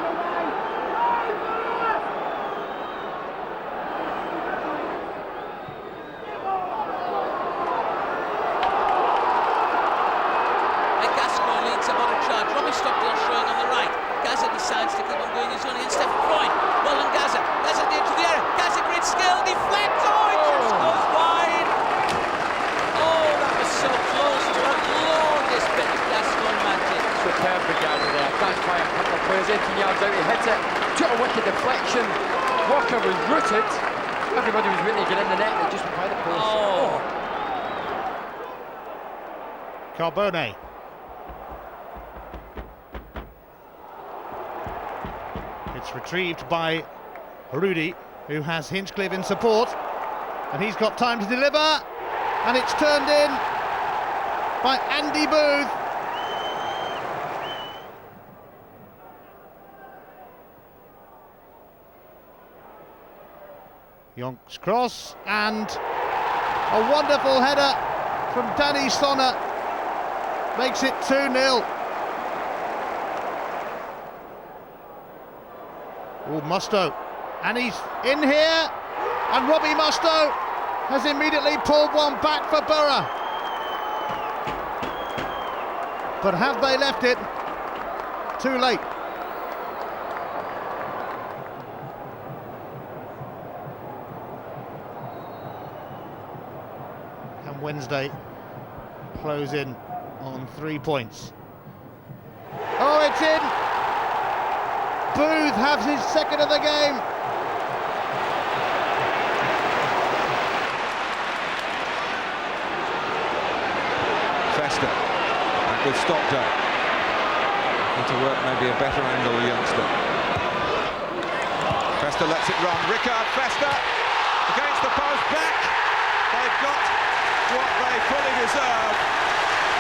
Decides to keep on going his own against Stephen Freund. Well done, Gaza. Gaza at the edge of the area. Gaza, great skill, deflects. Oh, it just goes wide. Oh, that was so close to a glorious bit of Gascoigne magic. Superb for Gaza there. Backed by a couple of players, 18 yards out, he hit it. Took a wicked deflection. Walker was rooted. Everybody was waiting to get in the net and it just went by the post. Oh. Carbone. It's retrieved by Rudy, who has Hinchcliffe in support, and he's got time to deliver, and it's turned in by Andy Booth. Yonk's cross, and a wonderful header from Danny Sonner makes it 2-0. Oh, Musto, and he's in here, and Robbie Musto has immediately pulled one back for Borough. But have they left it too late? Can Wednesday close in on 3 points? Oh, it's in! Booth has his second of the game. Festa, back with Stockdale. Need to work maybe a better angle, the youngster. Festa lets it run. Ricard Festa against the post, back. They've got what they fully deserve.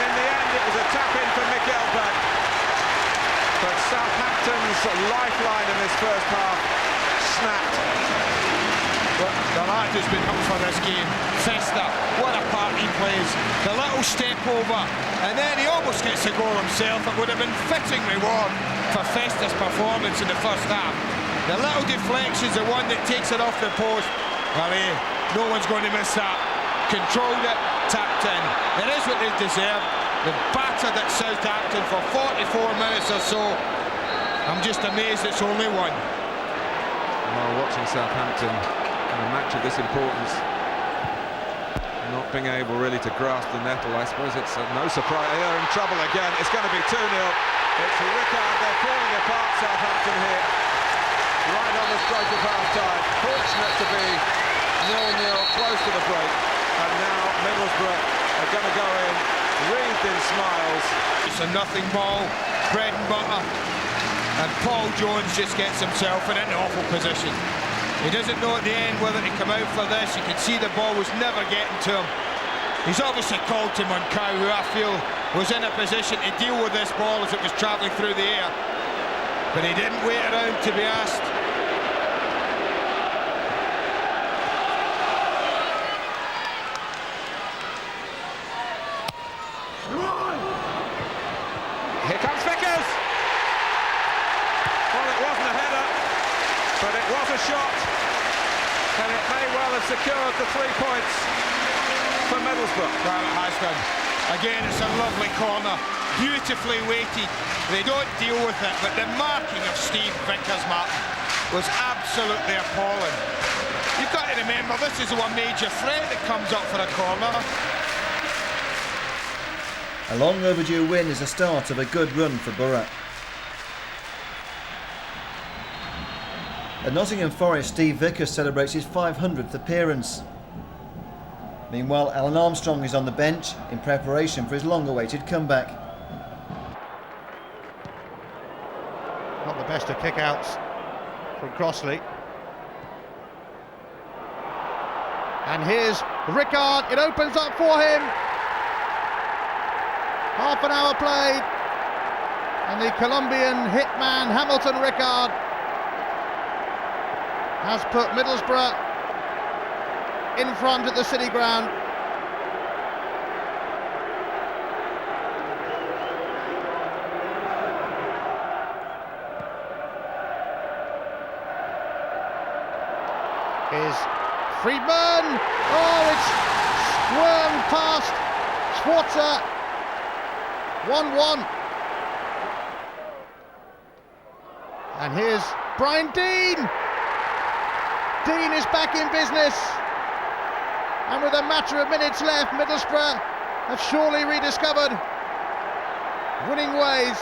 In the end, it was a tap-in for Mikkelberg. But Southampton's lifeline in this first half snapped. But the lad who's been up for this game, Festa, what a part he plays. The little step over, and then he almost gets a goal himself. It would have been fitting reward for Festa's performance in the first half. The little deflection's the one that takes it off the post. Well, no one's going to miss that. Controlled it, tapped in. It is what they deserve. They've battered at Southampton for 44 minutes or so. I'm just amazed it's only one. Well, watching Southampton in a match of this importance, not being able really to grasp the nettle, I suppose it's no surprise. They're in trouble again. It's going to be 2-0. It's Ricard. They're falling apart, Southampton here. Right on the stroke of half-time. Fortunate to be 0-0, close to the break. And now Middlesbrough are going to go in, wreathed in smiles. It's a nothing ball, bread and butter. And Paul Jones just gets himself in an awful position. He doesn't know at the end whether to come out for this. You can see the ball was never getting to him. He's obviously called to Moncau, who I feel was in a position to deal with this ball as it was travelling through the air. But he didn't wait around to be asked. Here comes Vickers! Well, it wasn't a header, but it was a shot, and it may well have secured the 3 points for Middlesbrough. Well, it has done. Again, it's a lovely corner, beautifully weighted. They don't deal with it, but the marking of Steve Vickers, Martin, was absolutely appalling. You've got to remember, this is one major threat that comes up for a corner. A long overdue win is the start of a good run for Borough. At Nottingham Forest, Steve Vickers celebrates his 500th appearance. Meanwhile, Alan Armstrong is on the bench in preparation for his long-awaited comeback. Not the best of kick-outs from Crossley. And here's Ricard, it opens up for him. Half an hour played, and the Colombian hitman Hamilton Ricard has put Middlesbrough in front at the City Ground. Is Friedman. Oh, it's squirmed past Schwarzer. 1-1. And here's Brian Dean. Dean is back in business. And with a matter of minutes left, Middlesbrough have surely rediscovered winning ways.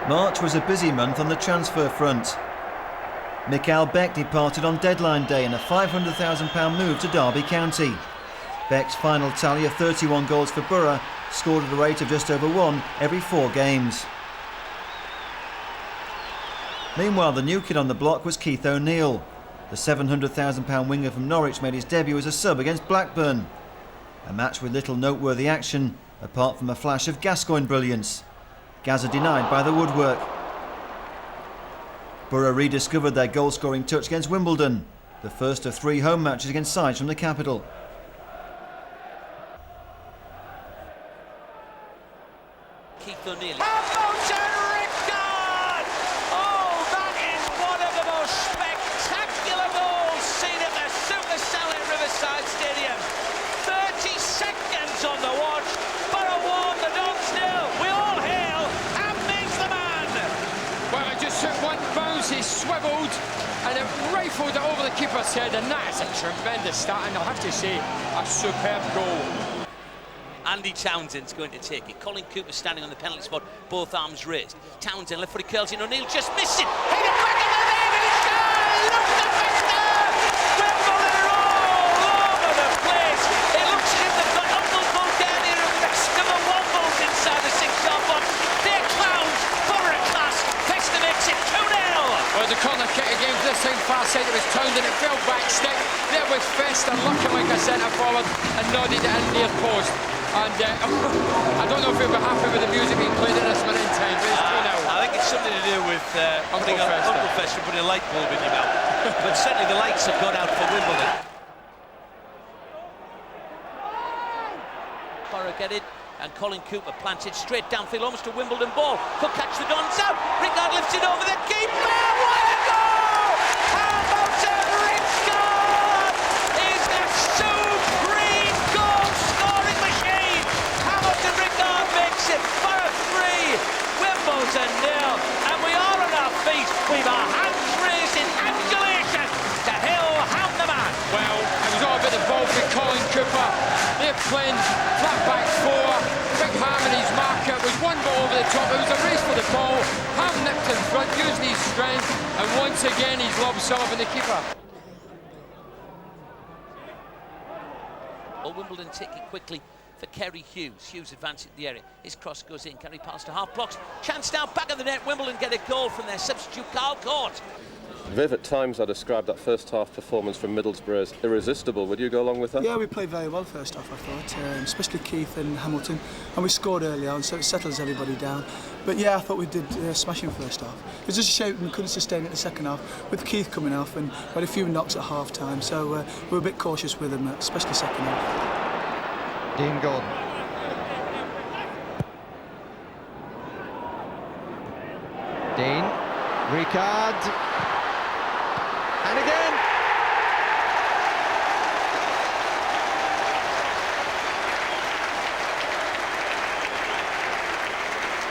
March was a busy month on the transfer front. Mikael Beck departed on deadline day in a £500,000 move to Derby County. Beck's final tally of 31 goals for Borough, scored at a rate of just over 1 every 4 games. Meanwhile, the new kid on the block was Keith O'Neill. The £700,000 winger from Norwich made his debut as a sub against Blackburn. A match with little noteworthy action, apart from a flash of Gascoigne brilliance. Gaza denied by the woodwork. Borough rediscovered their goal-scoring touch against Wimbledon, the first of 3 home matches against sides from the capital. Keith O'Neill. Hamilton Ricard! Oh, that is one of the most spectacular goals seen at the Super Sally Riverside Stadium. 30 seconds on the watch. Borough won, the Dons nil. We all hail Hammings the man. Well, it just took one bounce, he swivelled and it rifled it over the keeper's head, and that's a tremendous start, and I'll have to say, a superb goal. Andy Townsend's going to take it. Colin Cooper standing on the penalty spot, both arms raised. Townsend, left footed curls in, O'Neill just missed it. Hit it back in the net, and it's gone! Look at Vista! Wimbledon are all over the place. It looks as if they've got Uncle Bulgaria and the rest of the Wombles inside the 6-yard box. They're clowns, Borough class. Vista makes it 2-0. Well, the corner kick again, this time far side, it was Townsend, it fell back stick. There was Vista looking like a centre forward and nodded it in near post. And I don't know if he'll be happy with the music being played at this minute in time, but it's 2-0. I think it's something to do with Uncle Fester putting a light bulb in your mouth. But certainly the lights have gone out for Wimbledon. Borough get it, and Colin Cooper plants it straight downfield, almost a Wimbledon ball. Could catch the Dons out. Ricard lifts it over the keeper. What a goal! Hamilton Ricard is the supreme goal-scoring machine. Hamilton Ricard makes it Borough 3, Wimbledon 0, and we are on our feet. We've our hands raised in adulation to hail Ham the man. Well, it was all a bit involved with Colin Cooper. They're playing flat back 4. Big Ham and his marker was one ball over the top. It was a race for the ball. Ham nipped in front, using his strength, and once again he's lobbed Sullivan the keeper. Well, Wimbledon take it quickly for Kerry Hughes. Hughes advances the area. His cross goes in. Kerry pass to half blocks. Chance now back of the net. Wimbledon get a goal from their substitute Carl Court. Viv, at times I described that first half performance from Middlesbrough as irresistible. Would you go along with that? Yeah, we played very well first half, I thought, especially Keith and Hamilton, and we scored early on, so it settles everybody down. But yeah, I thought we did smashing first half. It was just a shame we couldn't sustain it the second half with Keith coming off, and we had a few knocks at half time, so we were a bit cautious with him, especially second half. Dean Gordon. Dean, Ricard. And again.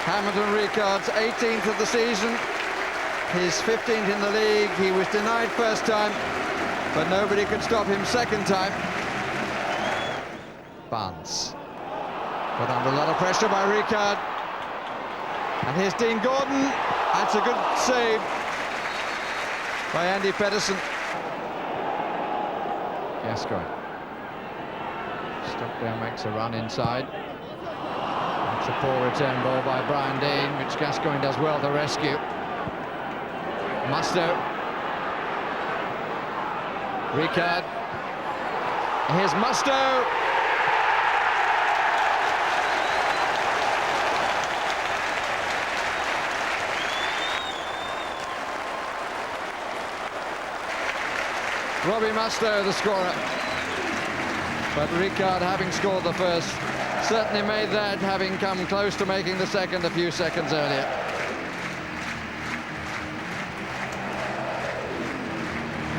Hamilton Ricard's 18th of the season, his 15th in the league. He was denied first time, but nobody could stop him second time. Barnes put under a lot of pressure by Ricard. And here's Dean Gordon. That's a good save by Andy Pedersen. Gascoigne. Stockdale makes a run inside. It's a poor return ball by Brian Dean, which Gascoigne does well to rescue. Musto. Ricard. Here's Musto. Robbie Musto, the scorer. But Ricard, having scored the first, certainly made that, having come close to making the second a few seconds earlier.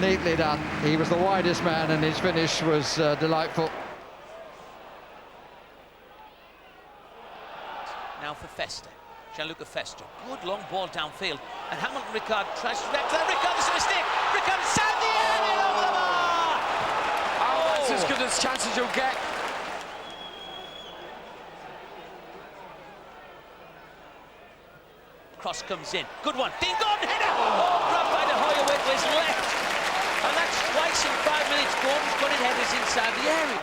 Neatly done. He was the widest man, and his finish was delightful. Now for Festa. Gianluca Festa. Good long ball downfield. And Hamilton Ricard tries to react to that. Ricard, there's a mistake. Ricard inside the area over the bar. Oh, that's as good as chances you'll get. Cross comes in. Good one. Dean Gordon header. Oh, grabbed by the Hoyer with his left. And that's twice in 5 minutes. Gordon's got it headers inside the area.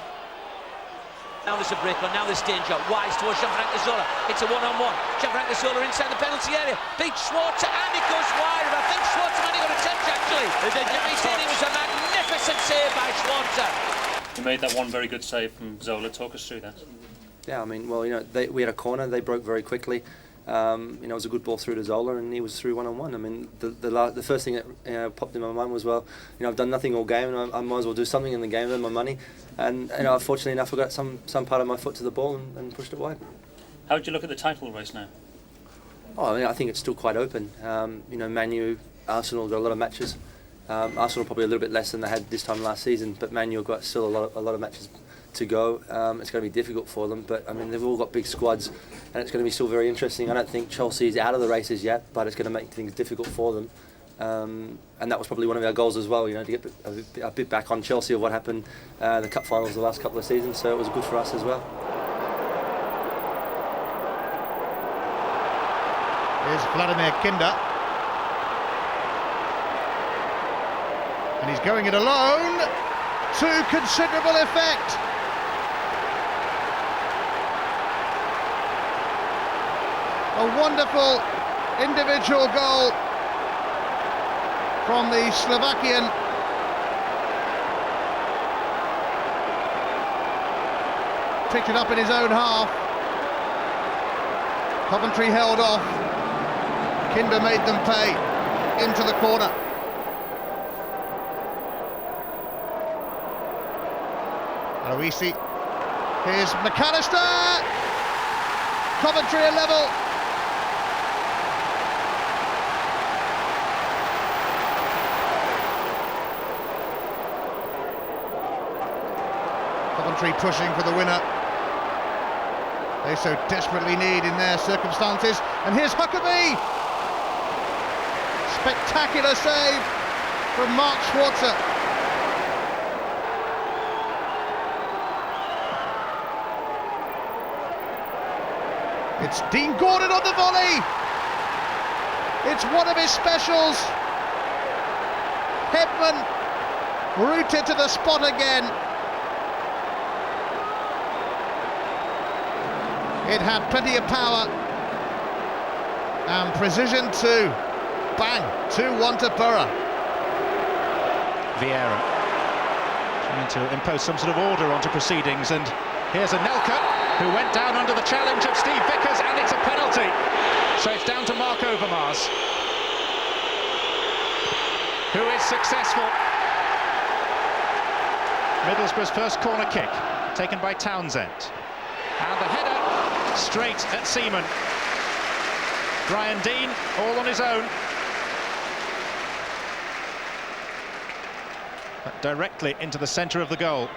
Now there's a break on, now there's danger. Wise towards Gianfranco Zola. It's a one-on-one. Gianfranco Zola inside the penalty area. Beats Schwarzer and it goes wide. I think Schwarzer might have got a touch actually. It was a magnificent save by Schwarzer. You made that one very good save from Zola. Talk us through that. Yeah, I mean, well, we had a corner. They broke very quickly. It was a good ball through to Zola, and he was through one-on-one. I mean, the first thing that popped in my mind was, well, I've done nothing all game, and I might as well do something in the game, earn my money. And fortunately enough, I got some part of my foot to the ball and pushed it wide. How would you look at the title race now? Oh, I mean, I think it's still quite open. Man U, Arsenal got a lot of matches. Arsenal probably a little bit less than they had this time last season, but Man U have got still a lot of matches to go. It's going to be difficult for them, but I mean, they've all got big squads, and it's going to be still very interesting. I don't think Chelsea's out of the races yet, but it's going to make things difficult for them. And that was probably one of our goals as well, to get a bit back on Chelsea of what happened the cup finals the last couple of seasons. So it was good for us as well. Here's Vladimir Kinda, and he's going it alone to considerable effect. A wonderful individual goal from the Slovakian. Picked it up in his own half. Coventry held off. Kinda made them pay into the corner. Aloisi. Here's McAllister. Coventry are level. Coventry pushing for the winner. They so desperately need in their circumstances. And here's Huckabee. Spectacular save from Mark Schwarzer. It's Dean Gordon on the volley. It's one of his specials. Hebman rooted to the spot again. It had plenty of power and precision too. Bang, 2-1 to Borough. Vieira trying to impose some sort of order onto proceedings, and here's Anelka, who went down under the challenge of Steve Vickers, and it's a penalty. So it's down to Mark Overmars, who is successful. Middlesbrough's first corner kick, taken by Townsend. And the header straight at Seaman. Brian Dean, all on his own. But directly into the centre of the goal.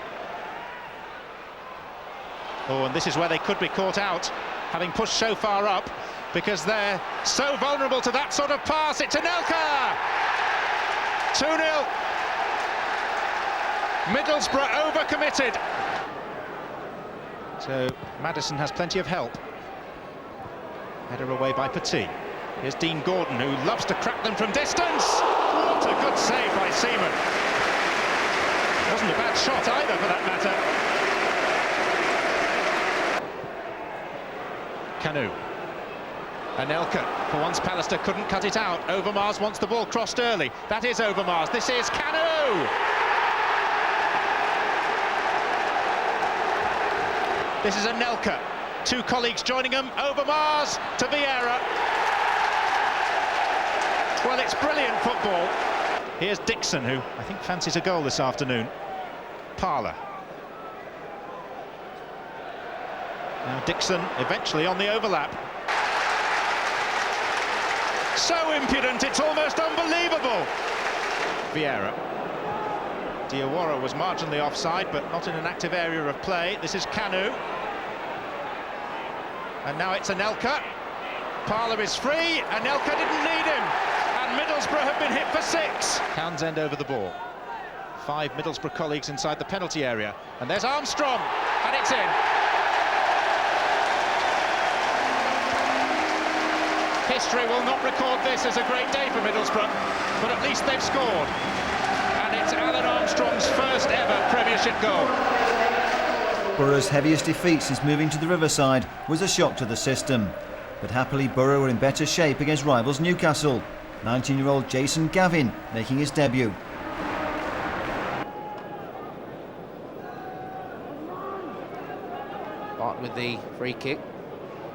Oh, and this is where they could be caught out, having pushed so far up, because they're so vulnerable to that sort of pass. It's Anelka! 2-0. Middlesbrough overcommitted. So Maddison has plenty of help. Header away by Petit. Here's Dean Gordon, who loves to crack them from distance. What a good save by Seaman. Wasn't a bad shot either, for that matter. Kanu. Anelka, for once Pallister couldn't cut it out. Overmars wants the ball crossed early. That is Overmars. This is Kanu! This is Anelka. Two colleagues joining him. Overmars to Vieira. Well, it's brilliant football. Here's Dixon, who I think fancies a goal this afternoon. Parler. Now Dixon eventually on the overlap. So impudent, it's almost unbelievable. Vieira. Diawara was marginally offside, but not in an active area of play. This is Kanu. And now it's Anelka. Parler is free. Anelka didn't need him. And Middlesbrough have been hit for 6. Townsend over the ball. 5 Middlesbrough colleagues inside the penalty area. And there's Armstrong. And it's in. History will not record this as a great day for Middlesbrough, but at least they've scored. And it's Alan Armstrong's first ever Premiership goal. Borough's heaviest defeat since moving to the Riverside was a shock to the system. But happily Borough were in better shape against rivals Newcastle. 19-year-old Jason Gavin making his debut. Barton with the free kick.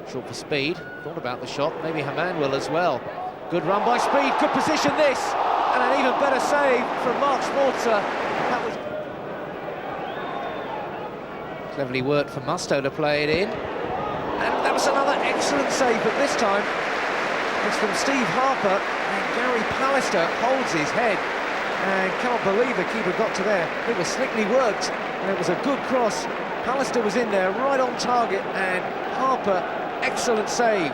Short for Speed. Thought about the shot. Maybe Haman will as well. Good run by Speed. Good position this. And an even better save from Mark Schwarzer. That was cleverly worked for Musto to play it in. And that was another excellent save, but this time it's from Steve Harper, and Gary Pallister holds his head and cannot believe the keeper got to there. It was slickly worked and it was a good cross. Pallister was in there right on target, and Harper, excellent save.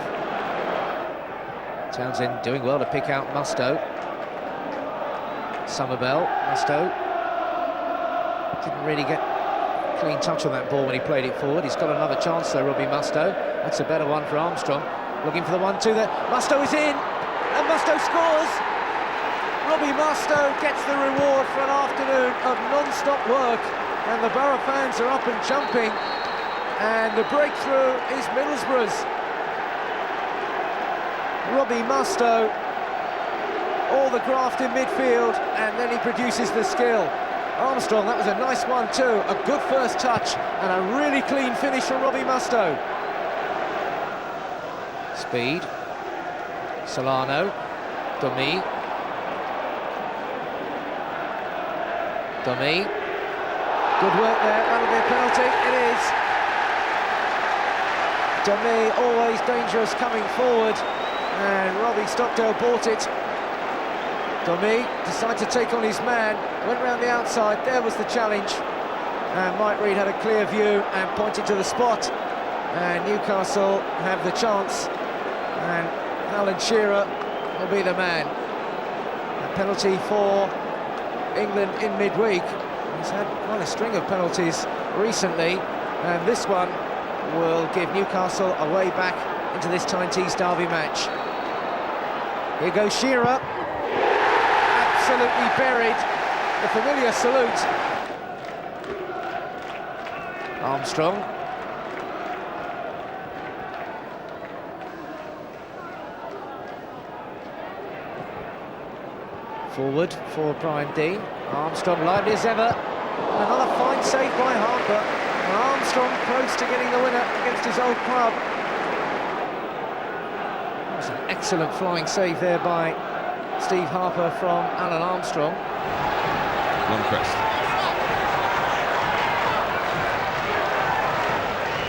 Townsend doing well to pick out Musto. Somerville, Musto didn't really get clean touch on that ball when he played it forward. He's got another chance though, Robbie Musto. That's a better one for Armstrong. Looking for the 1-2 there. Musto is in, and Musto scores. Robbie Musto gets the reward for an afternoon of non-stop work, and the Borough fans are up and jumping, and the breakthrough is Middlesbrough's. Robbie Musto, all the graft in midfield, and then he produces the skill. Armstrong, that was a nice one too, a good first touch and a really clean finish from Robbie Musto. Speed, Solano, Domi, good work there, that'll be a penalty, it is. Domi always dangerous coming forward, and Robbie Stockdale bought it. Domi decided to take on his man, went round the outside, there was the challenge, and Mike Reid had a clear view and pointed to the spot, and Newcastle have the chance, and Alan Shearer will be the man. A penalty for England in midweek. He's had quite a string of penalties recently, and this one will give Newcastle a way back into this Tyne-Tees derby match. Here goes Shearer. Absolutely buried, the familiar salute. Armstrong. Forward for Brian Dean. Armstrong lively as ever. Another fine save by Harper. And Armstrong close to getting the winner against his old club. That was an excellent flying save there by Steve Harper from Alan Armstrong. Lundqvist.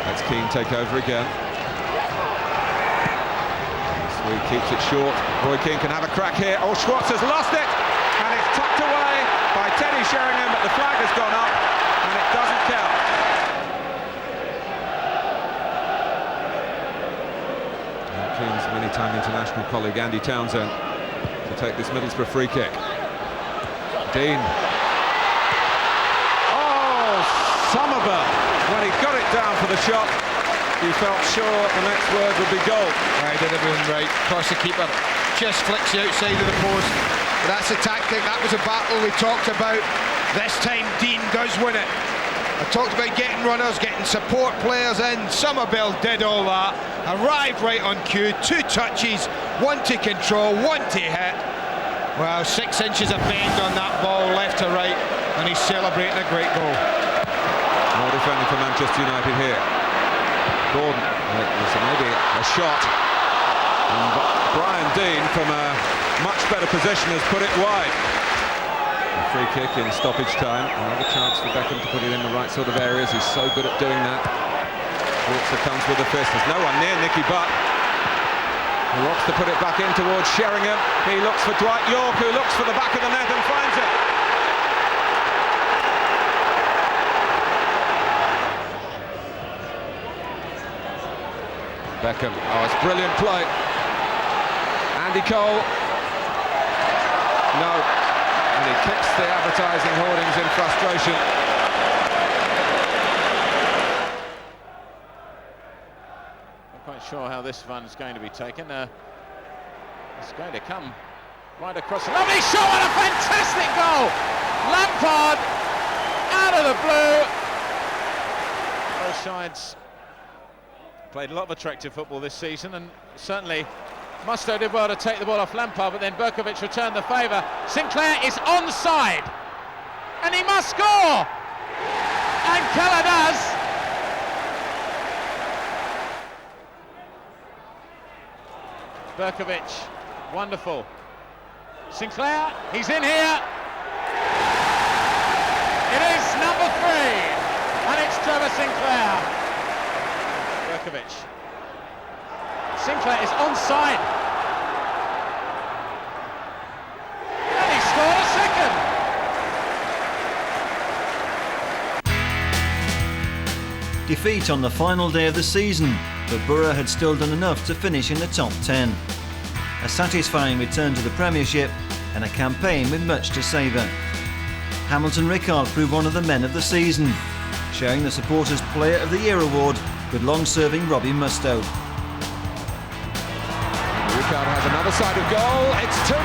Let's Keane take over again. Sweet keeps it short. Roy Keane can have a crack here. Oh, Schwartz has lost it, and it's tucked away by Teddy Sheringham, but the flag has gone up, and it doesn't count. And Keane's many-time international colleague Andy Townsend to take this Middlesbrough free kick. Dean. Oh, Somerville. When he got it down for the shot, he felt sure the next word would be goal. He did everything right. Of course, the keeper just flicks the outside of the post. But that's a tactic. That was a battle we talked about. This time, Dean does win it. I talked about getting runners, getting support players in. Somerville did all that. Arrived right on cue. 2 touches, 1 to control, 1 to hit. Well, 6 inches of bend on that ball, left to right, and he's celebrating a great goal. More defending for Manchester United here. Gordon, maybe a shot. And Brian Dean, from a much better position, has put it wide. A free kick in stoppage time. Another chance for Beckham to put it in the right sort of areas. He's so good at doing that. Walker comes with a fist. There's no one near Nicky Butt, who wants to put it back in towards Sheringham. He looks for Dwight York, who looks for the back of the net and finds it. Beckham, oh, it's brilliant play. Andy Cole, no, and he kicks the advertising hoardings in frustration. Not quite sure how this one is going to be taken. It's going to come right across. Lovely shot and a fantastic goal! Lampard out of the blue. Both sides played a lot of attractive football this season, and certainly Mustoe did well to take the ball off Lampard, but then Berkovic returned the favour. Sinclair is onside, and he must score! And Keller does! Berkovic, wonderful. Sinclair, he's in here. It is number 3, and it's Trevor Sinclair. Berkovic. Sinclair is onside. And he scored a second. Defeat on the final day of the season, but Borough had still done enough to finish in the top 10. A satisfying return to the Premiership and a campaign with much to savour. Hamilton Ricard proved one of the men of the season, sharing the Supporters Player of the Year award with long-serving Robbie Mustoe. Ricard has another side of goal. It's 2-0.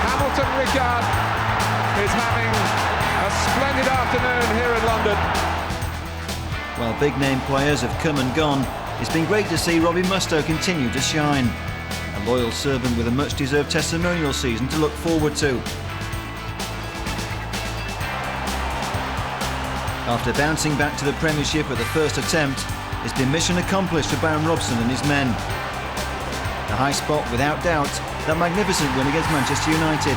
Hamilton Ricard is having a splendid afternoon here in London. While big-name players have come and gone, it's been great to see Robbie Mustoe continue to shine. A loyal servant with a much-deserved testimonial season to look forward to. After bouncing back to the Premiership at the first attempt, it's been mission accomplished for Baron Robson and his men. A high spot, without doubt, that magnificent win against Manchester United.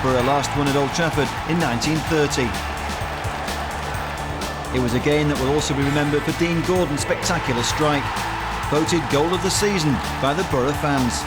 Borough last won at Old Trafford in 1930. It was a game that will also be remembered for Dean Gordon's spectacular strike, voted goal of the season by the Borough fans.